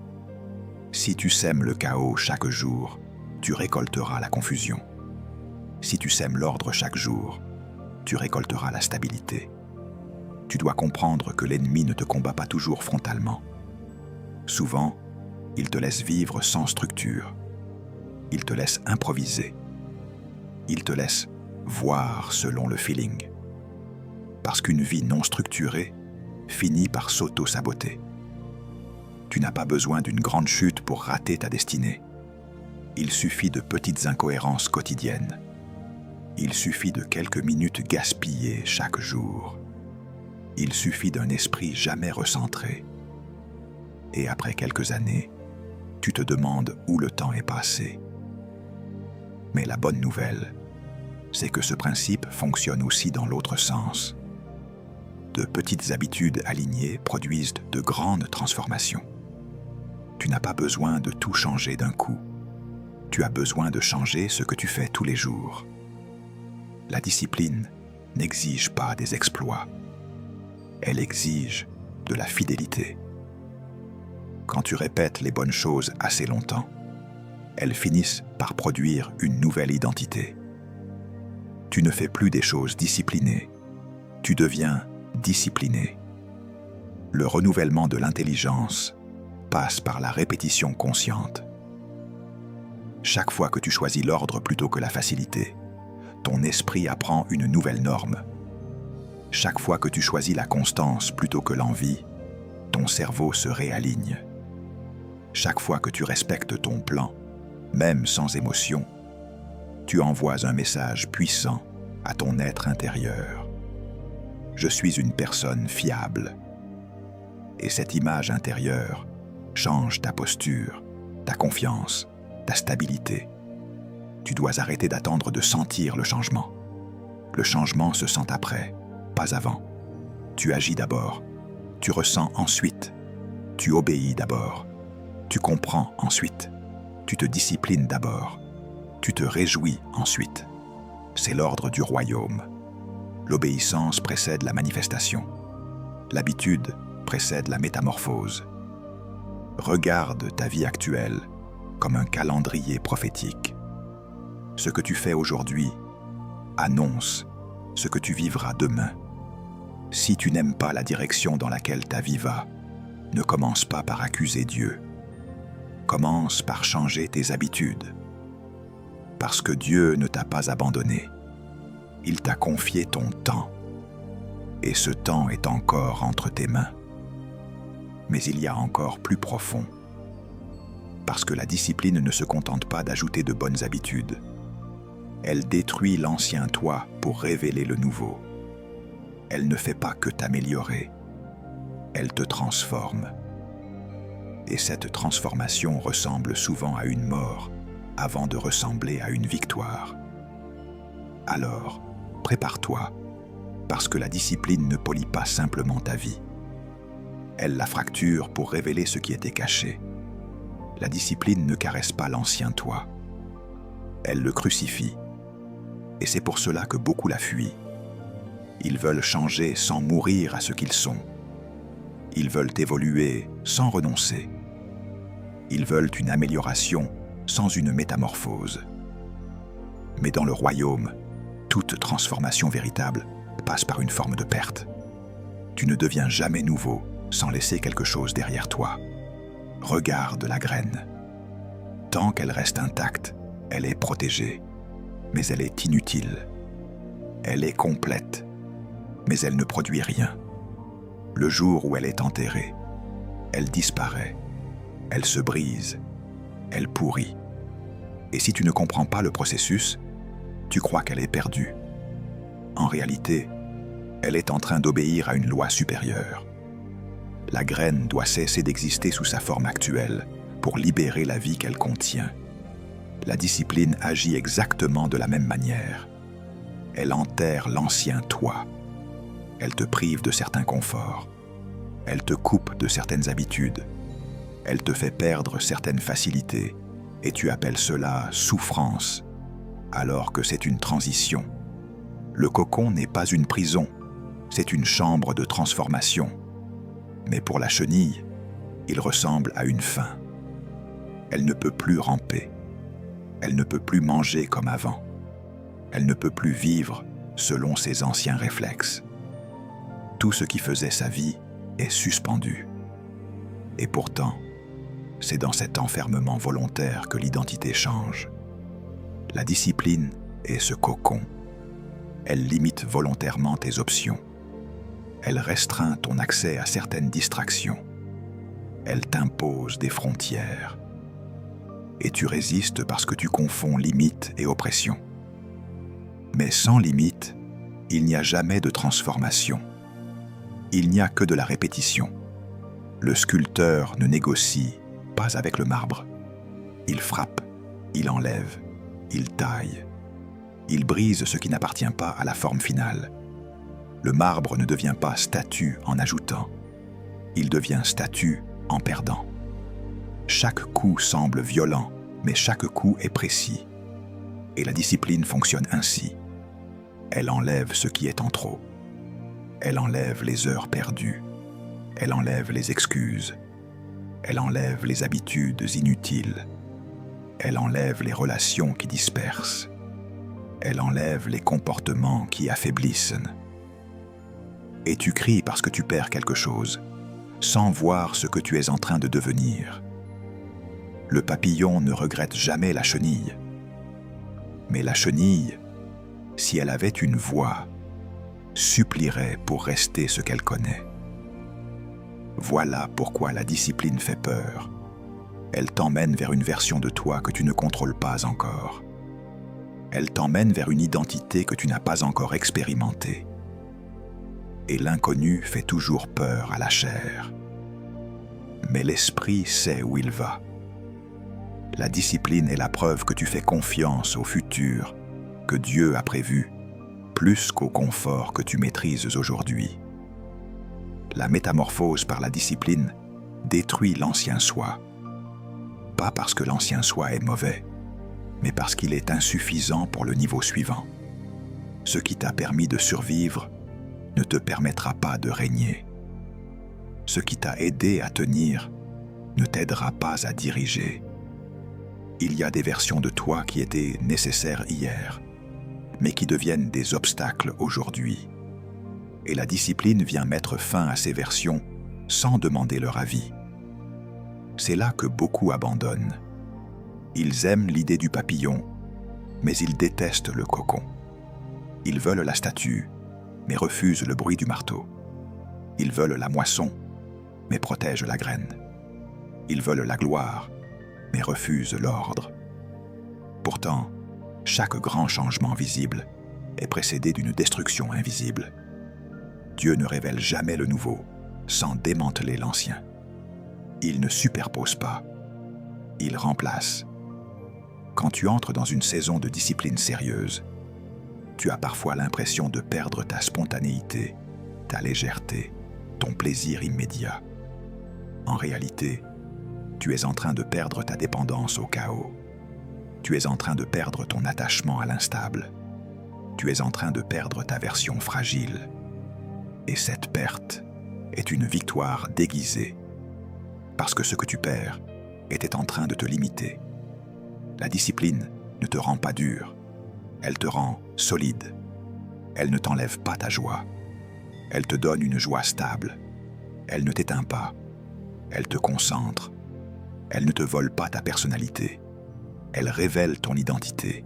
Si tu sèmes le chaos chaque jour, tu récolteras la confusion. Si tu sèmes l'ordre chaque jour, tu récolteras la stabilité. Tu dois comprendre que l'ennemi ne te combat pas toujours frontalement. Souvent, il te laisse vivre sans structure. Il te laisse improviser. Il te laisse voir selon le feeling. Parce qu'une vie non structurée finit par s'auto-saboter. Tu n'as pas besoin d'une grande chute pour rater ta destinée. Il suffit de petites incohérences quotidiennes. Il suffit de quelques minutes gaspillées chaque jour. Il suffit d'un esprit jamais recentré. Et après quelques années, tu te demandes où le temps est passé. Mais la bonne nouvelle, c'est que ce principe fonctionne aussi dans l'autre sens. De petites habitudes alignées produisent de grandes transformations. Tu n'as pas besoin de tout changer d'un coup. Tu as besoin de changer ce que tu fais tous les jours. La discipline n'exige pas des exploits. Elle exige de la fidélité. Quand tu répètes les bonnes choses assez longtemps, elles finissent par produire une nouvelle identité. Tu ne fais plus des choses disciplinées. Tu deviens discipliné. Le renouvellement de l'intelligence passe par la répétition consciente. Chaque fois que tu choisis l'ordre plutôt que la facilité, ton esprit apprend une nouvelle norme. Chaque fois que tu choisis la constance plutôt que l'envie, ton cerveau se réaligne. Chaque fois que tu respectes ton plan, même sans émotion, tu envoies un message puissant à ton être intérieur. Je suis une personne fiable. Et cette image intérieure change ta posture, ta confiance, ta stabilité. Tu dois arrêter d'attendre de sentir le changement. Le changement se sent après, pas avant. Tu agis d'abord, tu ressens ensuite, tu obéis d'abord, tu comprends ensuite, tu te disciplines d'abord, tu te réjouis ensuite. C'est l'ordre du royaume. L'obéissance précède la manifestation. L'habitude précède la métamorphose. Regarde ta vie actuelle comme un calendrier prophétique. Ce que tu fais aujourd'hui annonce ce que tu vivras demain. Si tu n'aimes pas la direction dans laquelle ta vie va, ne commence pas par accuser Dieu. Commence par changer tes habitudes. Parce que Dieu ne t'a pas abandonné. Il t'a confié ton temps. Et ce temps est encore entre tes mains. Mais il y a encore plus profond. Parce que la discipline ne se contente pas d'ajouter de bonnes habitudes. Elle détruit l'ancien toi pour révéler le nouveau. Elle ne fait pas que t'améliorer. Elle te transforme. Et cette transformation ressemble souvent à une mort avant de ressembler à une victoire. Alors, prépare-toi, parce que la discipline ne polit pas simplement ta vie. Elle la fracture pour révéler ce qui était caché. La discipline ne caresse pas l'ancien toi. Elle le crucifie. Et c'est pour cela que beaucoup la fuient. Ils veulent changer sans mourir à ce qu'ils sont. Ils veulent évoluer sans renoncer. Ils veulent une amélioration sans une métamorphose. Mais dans le royaume, toute transformation véritable passe par une forme de perte. Tu ne deviens jamais nouveau sans laisser quelque chose derrière toi. Regarde la graine. Tant qu'elle reste intacte, elle est protégée, mais elle est inutile. Elle est complète, mais elle ne produit rien. Le jour où elle est enterrée, elle disparaît, elle se brise, elle pourrit. Et si tu ne comprends pas le processus, tu crois qu'elle est perdue. En réalité, elle est en train d'obéir à une loi supérieure. La graine doit cesser d'exister sous sa forme actuelle pour libérer la vie qu'elle contient. La discipline agit exactement de la même manière. Elle enterre l'ancien toi. Elle te prive de certains conforts. Elle te coupe de certaines habitudes. Elle te fait perdre certaines facilités. Et tu appelles cela souffrance, alors que c'est une transition. Le cocon n'est pas une prison, c'est une chambre de transformation. Mais pour la chenille, il ressemble à une faim. Elle ne peut plus ramper. Elle ne peut plus manger comme avant. Elle ne peut plus vivre selon ses anciens réflexes. Tout ce qui faisait sa vie est suspendu. Et pourtant, c'est dans cet enfermement volontaire que l'identité change. La discipline est ce cocon. Elle limite volontairement tes options. Elle restreint ton accès à certaines distractions. Elle t'impose des frontières. Et tu résistes parce que tu confonds limite et oppression. Mais sans limite, il n'y a jamais de transformation. Il n'y a que de la répétition. Le sculpteur ne négocie pas avec le marbre. Il frappe, il enlève, il taille. Il brise ce qui n'appartient pas à la forme finale. Le marbre ne devient pas statue en ajoutant. Il devient statue en perdant. Chaque coup semble violent, mais chaque coup est précis. Et la discipline fonctionne ainsi. Elle enlève ce qui est en trop. Elle enlève les heures perdues. Elle enlève les excuses. Elle enlève les habitudes inutiles. Elle enlève les relations qui dispersent. Elle enlève les comportements qui affaiblissent. Et tu cries parce que tu perds quelque chose, sans voir ce que tu es en train de devenir. Le papillon ne regrette jamais la chenille. Mais la chenille, si elle avait une voix, supplierait pour rester ce qu'elle connaît. Voilà pourquoi la discipline fait peur. Elle t'emmène vers une version de toi que tu ne contrôles pas encore. Elle t'emmène vers une identité que tu n'as pas encore expérimentée. Et l'inconnu fait toujours peur à la chair. Mais l'esprit sait où il va. La discipline est la preuve que tu fais confiance au futur que Dieu a prévu, plus qu'au confort que tu maîtrises aujourd'hui. La métamorphose par la discipline détruit l'ancien soi. Pas parce que l'ancien soi est mauvais, mais parce qu'il est insuffisant pour le niveau suivant. Ce qui t'a permis de survivre ne te permettra pas de régner. Ce qui t'a aidé à tenir ne t'aidera pas à diriger. Il y a des versions de toi qui étaient nécessaires hier, mais qui deviennent des obstacles aujourd'hui. Et la discipline vient mettre fin à ces versions sans demander leur avis. C'est là que beaucoup abandonnent. Ils aiment l'idée du papillon, mais ils détestent le cocon. Ils veulent la statue, mais refusent le bruit du marteau. Ils veulent la moisson, mais protègent la graine. Ils veulent la gloire, mais refusent l'ordre. Pourtant, chaque grand changement visible est précédé d'une destruction invisible. Dieu ne révèle jamais le nouveau sans démanteler l'ancien. Il ne superpose pas, il remplace. Quand tu entres dans une saison de discipline sérieuse, tu as parfois l'impression de perdre ta spontanéité, ta légèreté, ton plaisir immédiat. En réalité, tu es en train de perdre ta dépendance au chaos. Tu es en train de perdre ton attachement à l'instable. Tu es en train de perdre ta version fragile. Et cette perte est une victoire déguisée, parce que ce que tu perds était en train de te limiter. La discipline ne te rend pas dur, elle te rend solide. Elle ne t'enlève pas ta joie. Elle te donne une joie stable. Elle ne t'éteint pas. Elle te concentre. Elle ne te vole pas ta personnalité. elle révèle ton identité.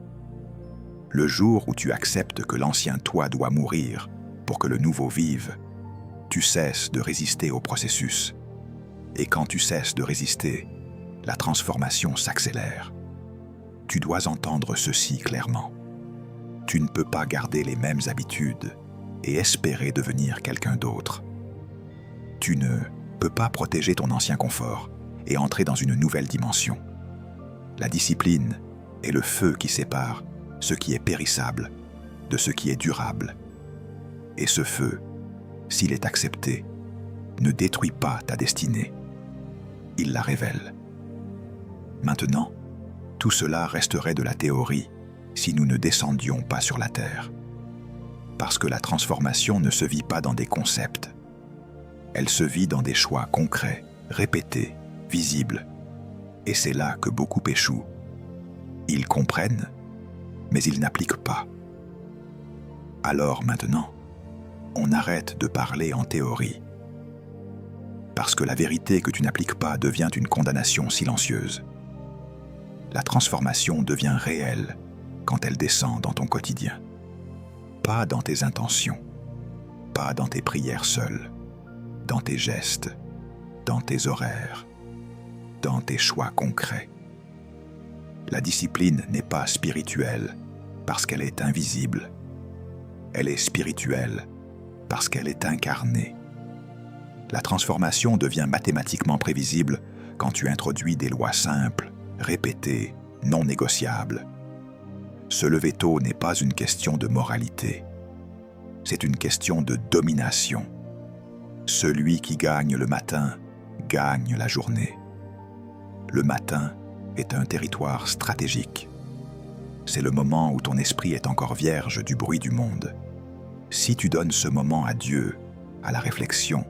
Le jour où tu acceptes que l'ancien toi doit mourir pour que le nouveau vive, tu cesses de résister au processus. Et quand tu cesses de résister, la transformation s'accélère. Tu dois entendre ceci clairement. Tu ne peux pas garder les mêmes habitudes et espérer devenir quelqu'un d'autre. Tu ne peux pas protéger ton ancien confort et entrer dans une nouvelle dimension. La discipline est le feu qui sépare ce qui est périssable de ce qui est durable. Et ce feu, s'il est accepté, ne détruit pas ta destinée. Il la révèle. Maintenant, tout cela resterait de la théorie si nous ne descendions pas sur la terre. Parce que la transformation ne se vit pas dans des concepts. Elle se vit dans des choix concrets, répétés, visibles. Et c'est là que beaucoup échouent. Ils comprennent, mais ils n'appliquent pas. Alors maintenant, on arrête de parler en théorie. Parce que la vérité que tu n'appliques pas devient une condamnation silencieuse. La transformation devient réelle quand elle descend dans ton quotidien. Pas dans tes intentions, pas dans tes prières seules, dans tes gestes, dans tes horaires, dans tes choix concrets. La discipline n'est pas spirituelle parce qu'elle est invisible. Elle est spirituelle parce qu'elle est incarnée. La transformation devient mathématiquement prévisible quand tu introduis des lois simples, répétées, non négociables. Se lever tôt n'est pas une question de moralité. C'est une question de domination. Celui qui gagne le matin gagne la journée. Le matin est un territoire stratégique. C'est le moment où ton esprit est encore vierge du bruit du monde. Si tu donnes ce moment à Dieu, à la réflexion,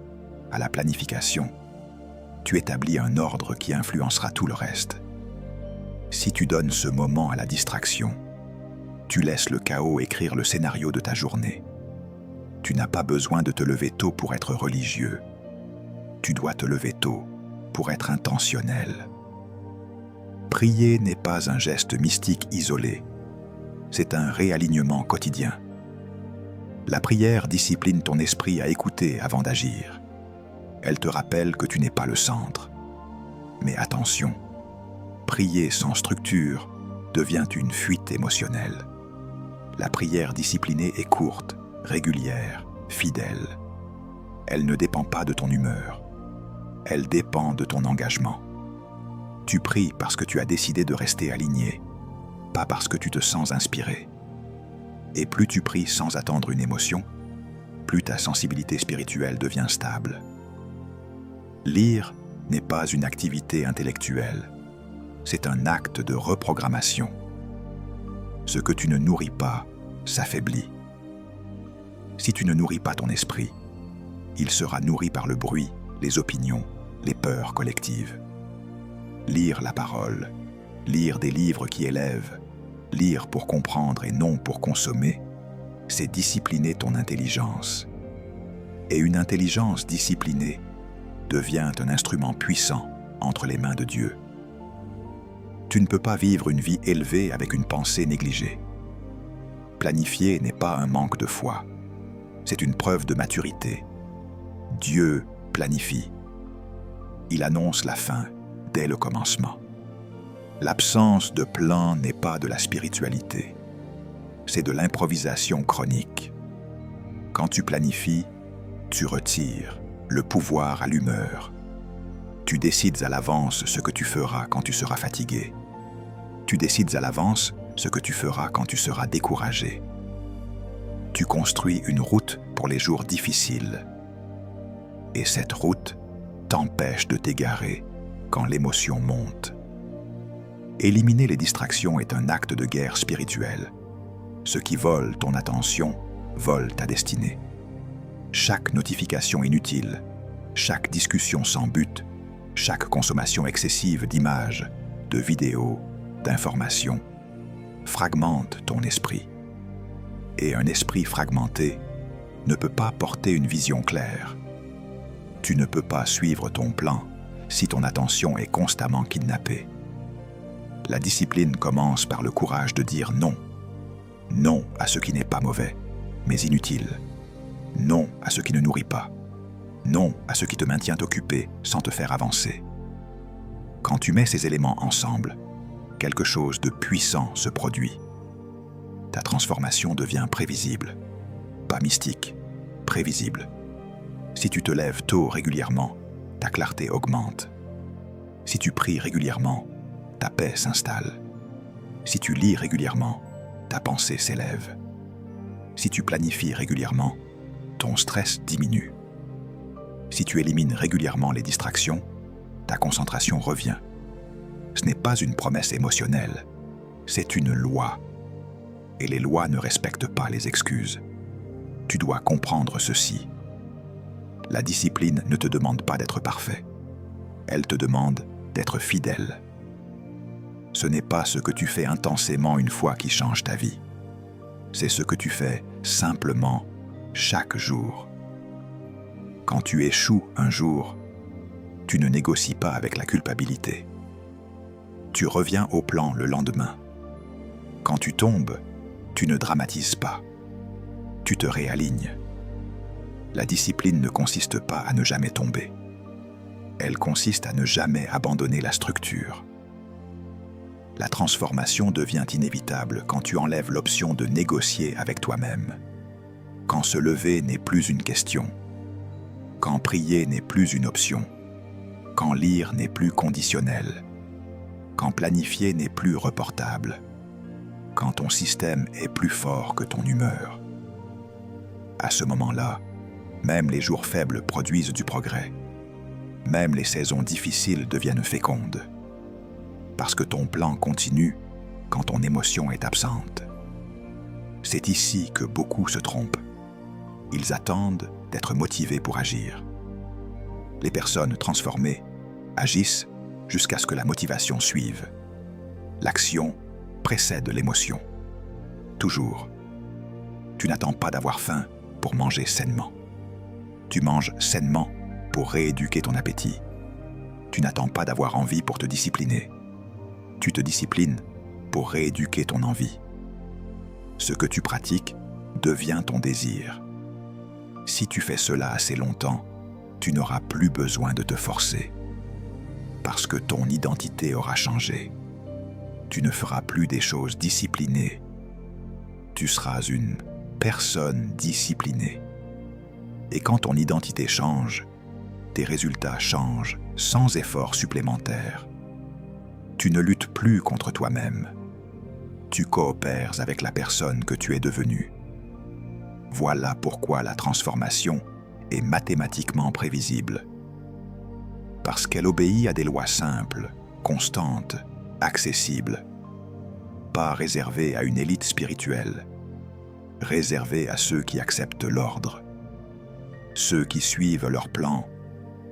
à la planification, tu établis un ordre qui influencera tout le reste. Si tu donnes ce moment à la distraction, tu laisses le chaos écrire le scénario de ta journée. Tu n'as pas besoin de te lever tôt pour être religieux. Tu dois te lever tôt pour être intentionnel. Prier n'est pas un geste mystique isolé. C'est un réalignement quotidien. La prière discipline ton esprit à écouter avant d'agir. Elle te rappelle que tu n'es pas le centre. Mais attention, prier sans structure devient une fuite émotionnelle. La prière disciplinée est courte, régulière, fidèle. Elle ne dépend pas de ton humeur. Elle dépend de ton engagement. Tu pries parce que tu as décidé de rester aligné, pas parce que tu te sens inspiré. Et plus tu pries sans attendre une émotion, plus ta sensibilité spirituelle devient stable. Lire n'est pas une activité intellectuelle, c'est un acte de reprogrammation. Ce que tu ne nourris pas s'affaiblit. Si tu ne nourris pas ton esprit, il sera nourri par le bruit, les opinions, les peurs collectives. Lire la parole, lire des livres qui élèvent, lire pour comprendre et non pour consommer, c'est discipliner ton intelligence. Et une intelligence disciplinée devient un instrument puissant entre les mains de Dieu. Tu ne peux pas vivre une vie élevée avec une pensée négligée. Planifier n'est pas un manque de foi, c'est une preuve de maturité. Dieu planifie. Il annonce la fin dès le commencement. L'absence de plan n'est pas de la spiritualité, c'est de l'improvisation chronique. Quand tu planifies, tu retires le pouvoir à l'humeur. Tu décides à l'avance ce que tu feras quand tu seras fatigué. Tu décides à l'avance ce que tu feras quand tu seras découragé. Tu construis une route pour les jours difficiles. Et cette route t'empêche de t'égarer quand l'émotion monte. Éliminer les distractions est un acte de guerre spirituelle. Ce qui vole ton attention vole ta destinée. Chaque notification inutile, chaque discussion sans but, chaque consommation excessive d'images, de vidéos, d'informations, fragmente ton esprit. Et un esprit fragmenté ne peut pas porter une vision claire. Tu ne peux pas suivre ton plan si ton attention est constamment kidnappée. La discipline commence par le courage de dire non. Non à ce qui n'est pas mauvais, mais inutile. Non à ce qui ne nourrit pas. Non à ce qui te maintient occupé sans te faire avancer. Quand tu mets ces éléments ensemble, quelque chose de puissant se produit. Ta transformation devient prévisible. Pas mystique, prévisible. Si tu te lèves tôt régulièrement, ta clarté augmente. Si tu pries régulièrement, ta paix s'installe. Si tu lis régulièrement, ta pensée s'élève. Si tu planifies régulièrement, ton stress diminue. Si tu élimines régulièrement les distractions, ta concentration revient. Ce n'est pas une promesse émotionnelle, c'est une loi. Et les lois ne respectent pas les excuses. Tu dois comprendre ceci. La discipline ne te demande pas d'être parfait. Elle te demande d'être fidèle. Ce n'est pas ce que tu fais intensément une fois qui change ta vie. C'est ce que tu fais simplement chaque jour. Quand tu échoues un jour, tu ne négocies pas avec la culpabilité. Tu reviens au plan le lendemain. Quand tu tombes, tu ne dramatises pas. Tu te réalignes. La discipline ne consiste pas à ne jamais tomber. Elle consiste à ne jamais abandonner la structure. La transformation devient inévitable quand tu enlèves l'option de négocier avec toi-même. Quand se lever n'est plus une question. Quand prier n'est plus une option. Quand lire n'est plus conditionnel. Quand planifier n'est plus reportable. Quand ton système est plus fort que ton humeur. À ce moment-là, même les jours faibles produisent du progrès. Même les saisons difficiles deviennent fécondes. Parce que ton plan continue quand ton émotion est absente. C'est ici que beaucoup se trompent. Ils attendent d'être motivés pour agir. Les personnes transformées agissent jusqu'à ce que la motivation suive. L'action précède l'émotion. Toujours. Tu n'attends pas d'avoir faim pour manger sainement. Tu manges sainement pour rééduquer ton appétit. Tu n'attends pas d'avoir envie pour te discipliner. Tu te disciplines pour rééduquer ton envie. Ce que tu pratiques devient ton désir. Si tu fais cela assez longtemps, tu n'auras plus besoin de te forcer. Parce que ton identité aura changé. Tu ne feras plus des choses disciplinées. Tu seras une personne disciplinée. Et quand ton identité change, tes résultats changent sans effort supplémentaire. Tu ne luttes plus contre toi-même. Tu coopères avec la personne que tu es devenue. Voilà pourquoi la transformation est mathématiquement prévisible. Parce qu'elle obéit à des lois simples, constantes, accessibles. Pas réservées à une élite spirituelle. Réservées à ceux qui acceptent l'ordre. Ceux qui suivent leur plan,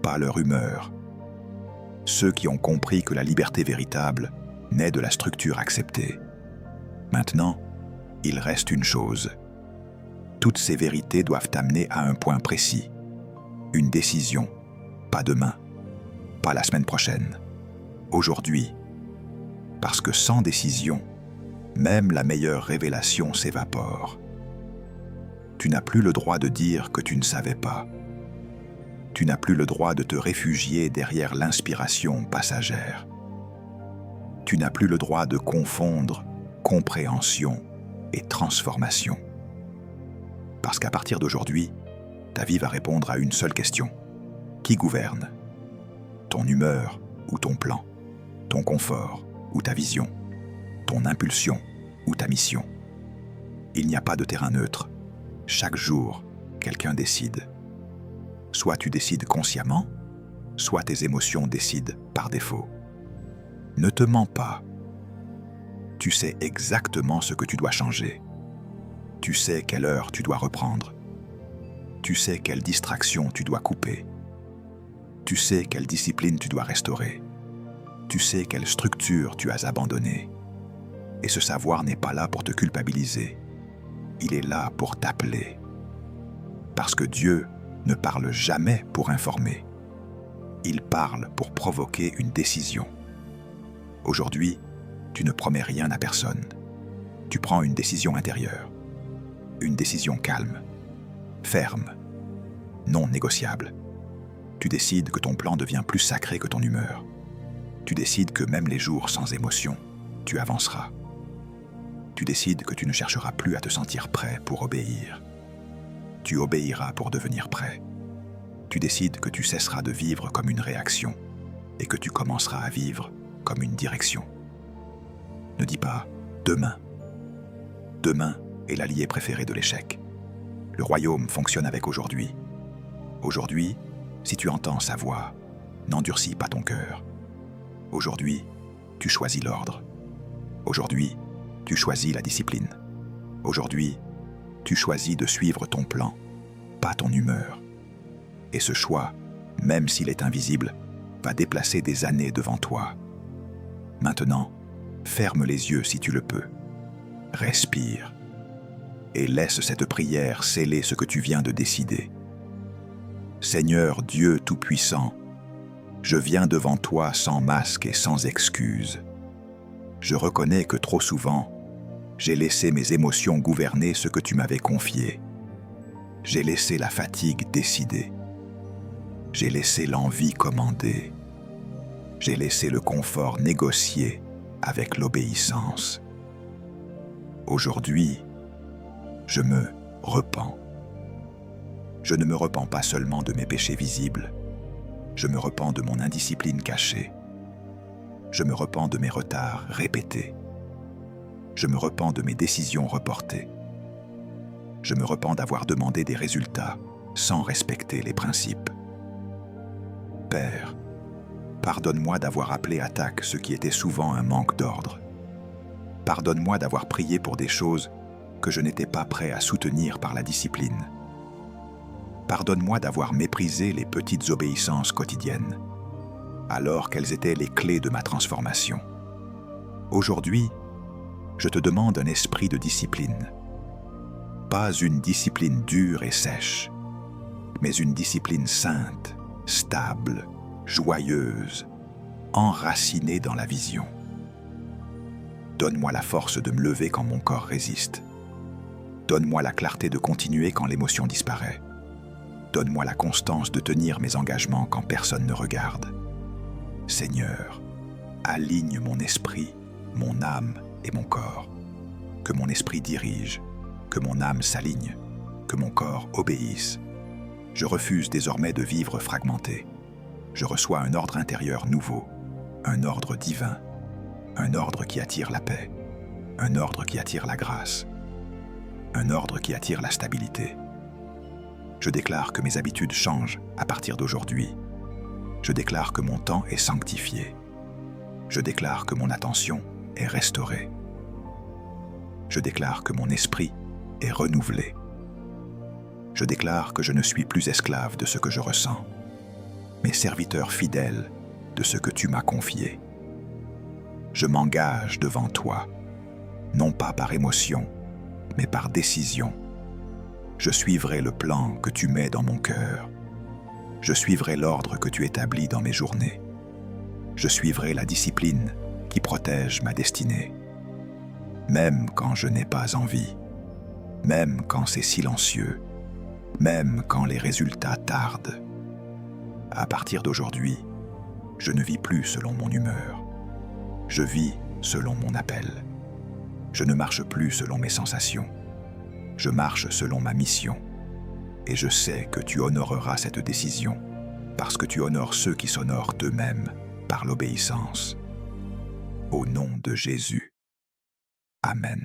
pas leur humeur. Ceux qui ont compris que la liberté véritable naît de la structure acceptée. Maintenant, il reste une chose. Toutes ces vérités doivent t'amener à un point précis. Une décision, pas demain, pas la semaine prochaine, aujourd'hui. Parce que sans décision, même la meilleure révélation s'évapore. Tu n'as plus le droit de dire que tu ne savais pas. Tu n'as plus le droit de te réfugier derrière l'inspiration passagère. Tu n'as plus le droit de confondre compréhension et transformation. Parce qu'à partir d'aujourd'hui, ta vie va répondre à une seule question. Qui gouverne? Ton humeur ou ton plan? Ton confort ou ta vision? Ton impulsion ou ta mission? Il n'y a pas de terrain neutre. Chaque jour, quelqu'un décide. Soit tu décides consciemment, soit tes émotions décident par défaut. Ne te mens pas. Tu sais exactement ce que tu dois changer. Tu sais quelle heure tu dois reprendre. Tu sais quelle distraction tu dois couper. Tu sais quelle discipline tu dois restaurer. Tu sais quelle structure tu as abandonnée. Et ce savoir n'est pas là pour te culpabiliser. Il est là pour t'appeler. Parce que Dieu ne parle jamais pour informer. Il parle pour provoquer une décision. Aujourd'hui, tu ne promets rien à personne. Tu prends une décision intérieure. Une décision calme, ferme, non négociable. Tu décides que ton plan devient plus sacré que ton humeur. Tu décides que même les jours sans émotion, tu avanceras. Tu décides que tu ne chercheras plus à te sentir prêt pour obéir. Tu obéiras pour devenir prêt. Tu décides que tu cesseras de vivre comme une réaction et que tu commenceras à vivre comme une direction. Ne dis pas « demain ». Demain est l'allié préféré de l'échec. Le royaume fonctionne avec aujourd'hui. Aujourd'hui, si tu entends sa voix, n'endurcis pas ton cœur. Aujourd'hui, tu choisis l'ordre. Aujourd'hui, tu choisis la discipline. Aujourd'hui, tu choisis de suivre ton plan, pas ton humeur. Et ce choix, même s'il est invisible, va déplacer des années devant toi. Maintenant, ferme les yeux si tu le peux. Respire. Et laisse cette prière sceller ce que tu viens de décider. Seigneur Dieu Tout-Puissant, je viens devant toi sans masque et sans excuse. Je reconnais que trop souvent, j'ai laissé mes émotions gouverner ce que tu m'avais confié. J'ai laissé la fatigue décider. J'ai laissé l'envie commander. J'ai laissé le confort négocier avec l'obéissance. Aujourd'hui, je me repens. Je ne me repens pas seulement de mes péchés visibles, je me repens de mon indiscipline cachée. Je me repens de mes retards répétés. Je me repens de mes décisions reportées. Je me repens d'avoir demandé des résultats sans respecter les principes. Père, pardonne-moi d'avoir appelé attaque ce qui était souvent un manque d'ordre. Pardonne-moi d'avoir prié pour des choses que je n'étais pas prêt à soutenir par la discipline. Pardonne-moi d'avoir méprisé les petites obéissances quotidiennes, alors qu'elles étaient les clés de ma transformation. Aujourd'hui, je te demande un esprit de discipline. Pas une discipline dure et sèche, mais une discipline sainte, stable, joyeuse, enracinée dans la vision. Donne-moi la force de me lever quand mon corps résiste. Donne-moi la clarté de continuer quand l'émotion disparaît. Donne-moi la constance de tenir mes engagements quand personne ne regarde. Seigneur, aligne mon esprit, mon âme et mon corps. Que mon esprit dirige, que mon âme s'aligne, que mon corps obéisse. Je refuse désormais de vivre fragmenté. Je reçois un ordre intérieur nouveau, un ordre divin, un ordre qui attire la paix, un ordre qui attire la grâce, un ordre qui attire la stabilité. Je déclare que mes habitudes changent à partir d'aujourd'hui. Je déclare que mon temps est sanctifié. Je déclare que mon attention est restaurée. Je déclare que mon esprit est renouvelé. Je déclare que je ne suis plus esclave de ce que je ressens, mais serviteur fidèle de ce que tu m'as confié. Je m'engage devant toi, non pas par émotion, mais par décision. Je suivrai le plan que tu mets dans mon cœur. Je suivrai l'ordre que tu établis dans mes journées. Je suivrai la discipline qui protège ma destinée. Même quand je n'ai pas envie, même quand c'est silencieux, même quand les résultats tardent. À partir d'aujourd'hui, je ne vis plus selon mon humeur. Je vis selon mon appel. Je ne marche plus selon mes sensations. Je marche selon ma mission. Et je sais que tu honoreras cette décision parce que tu honores ceux qui s'honorent eux-mêmes par l'obéissance. Au nom de Jésus. Amen.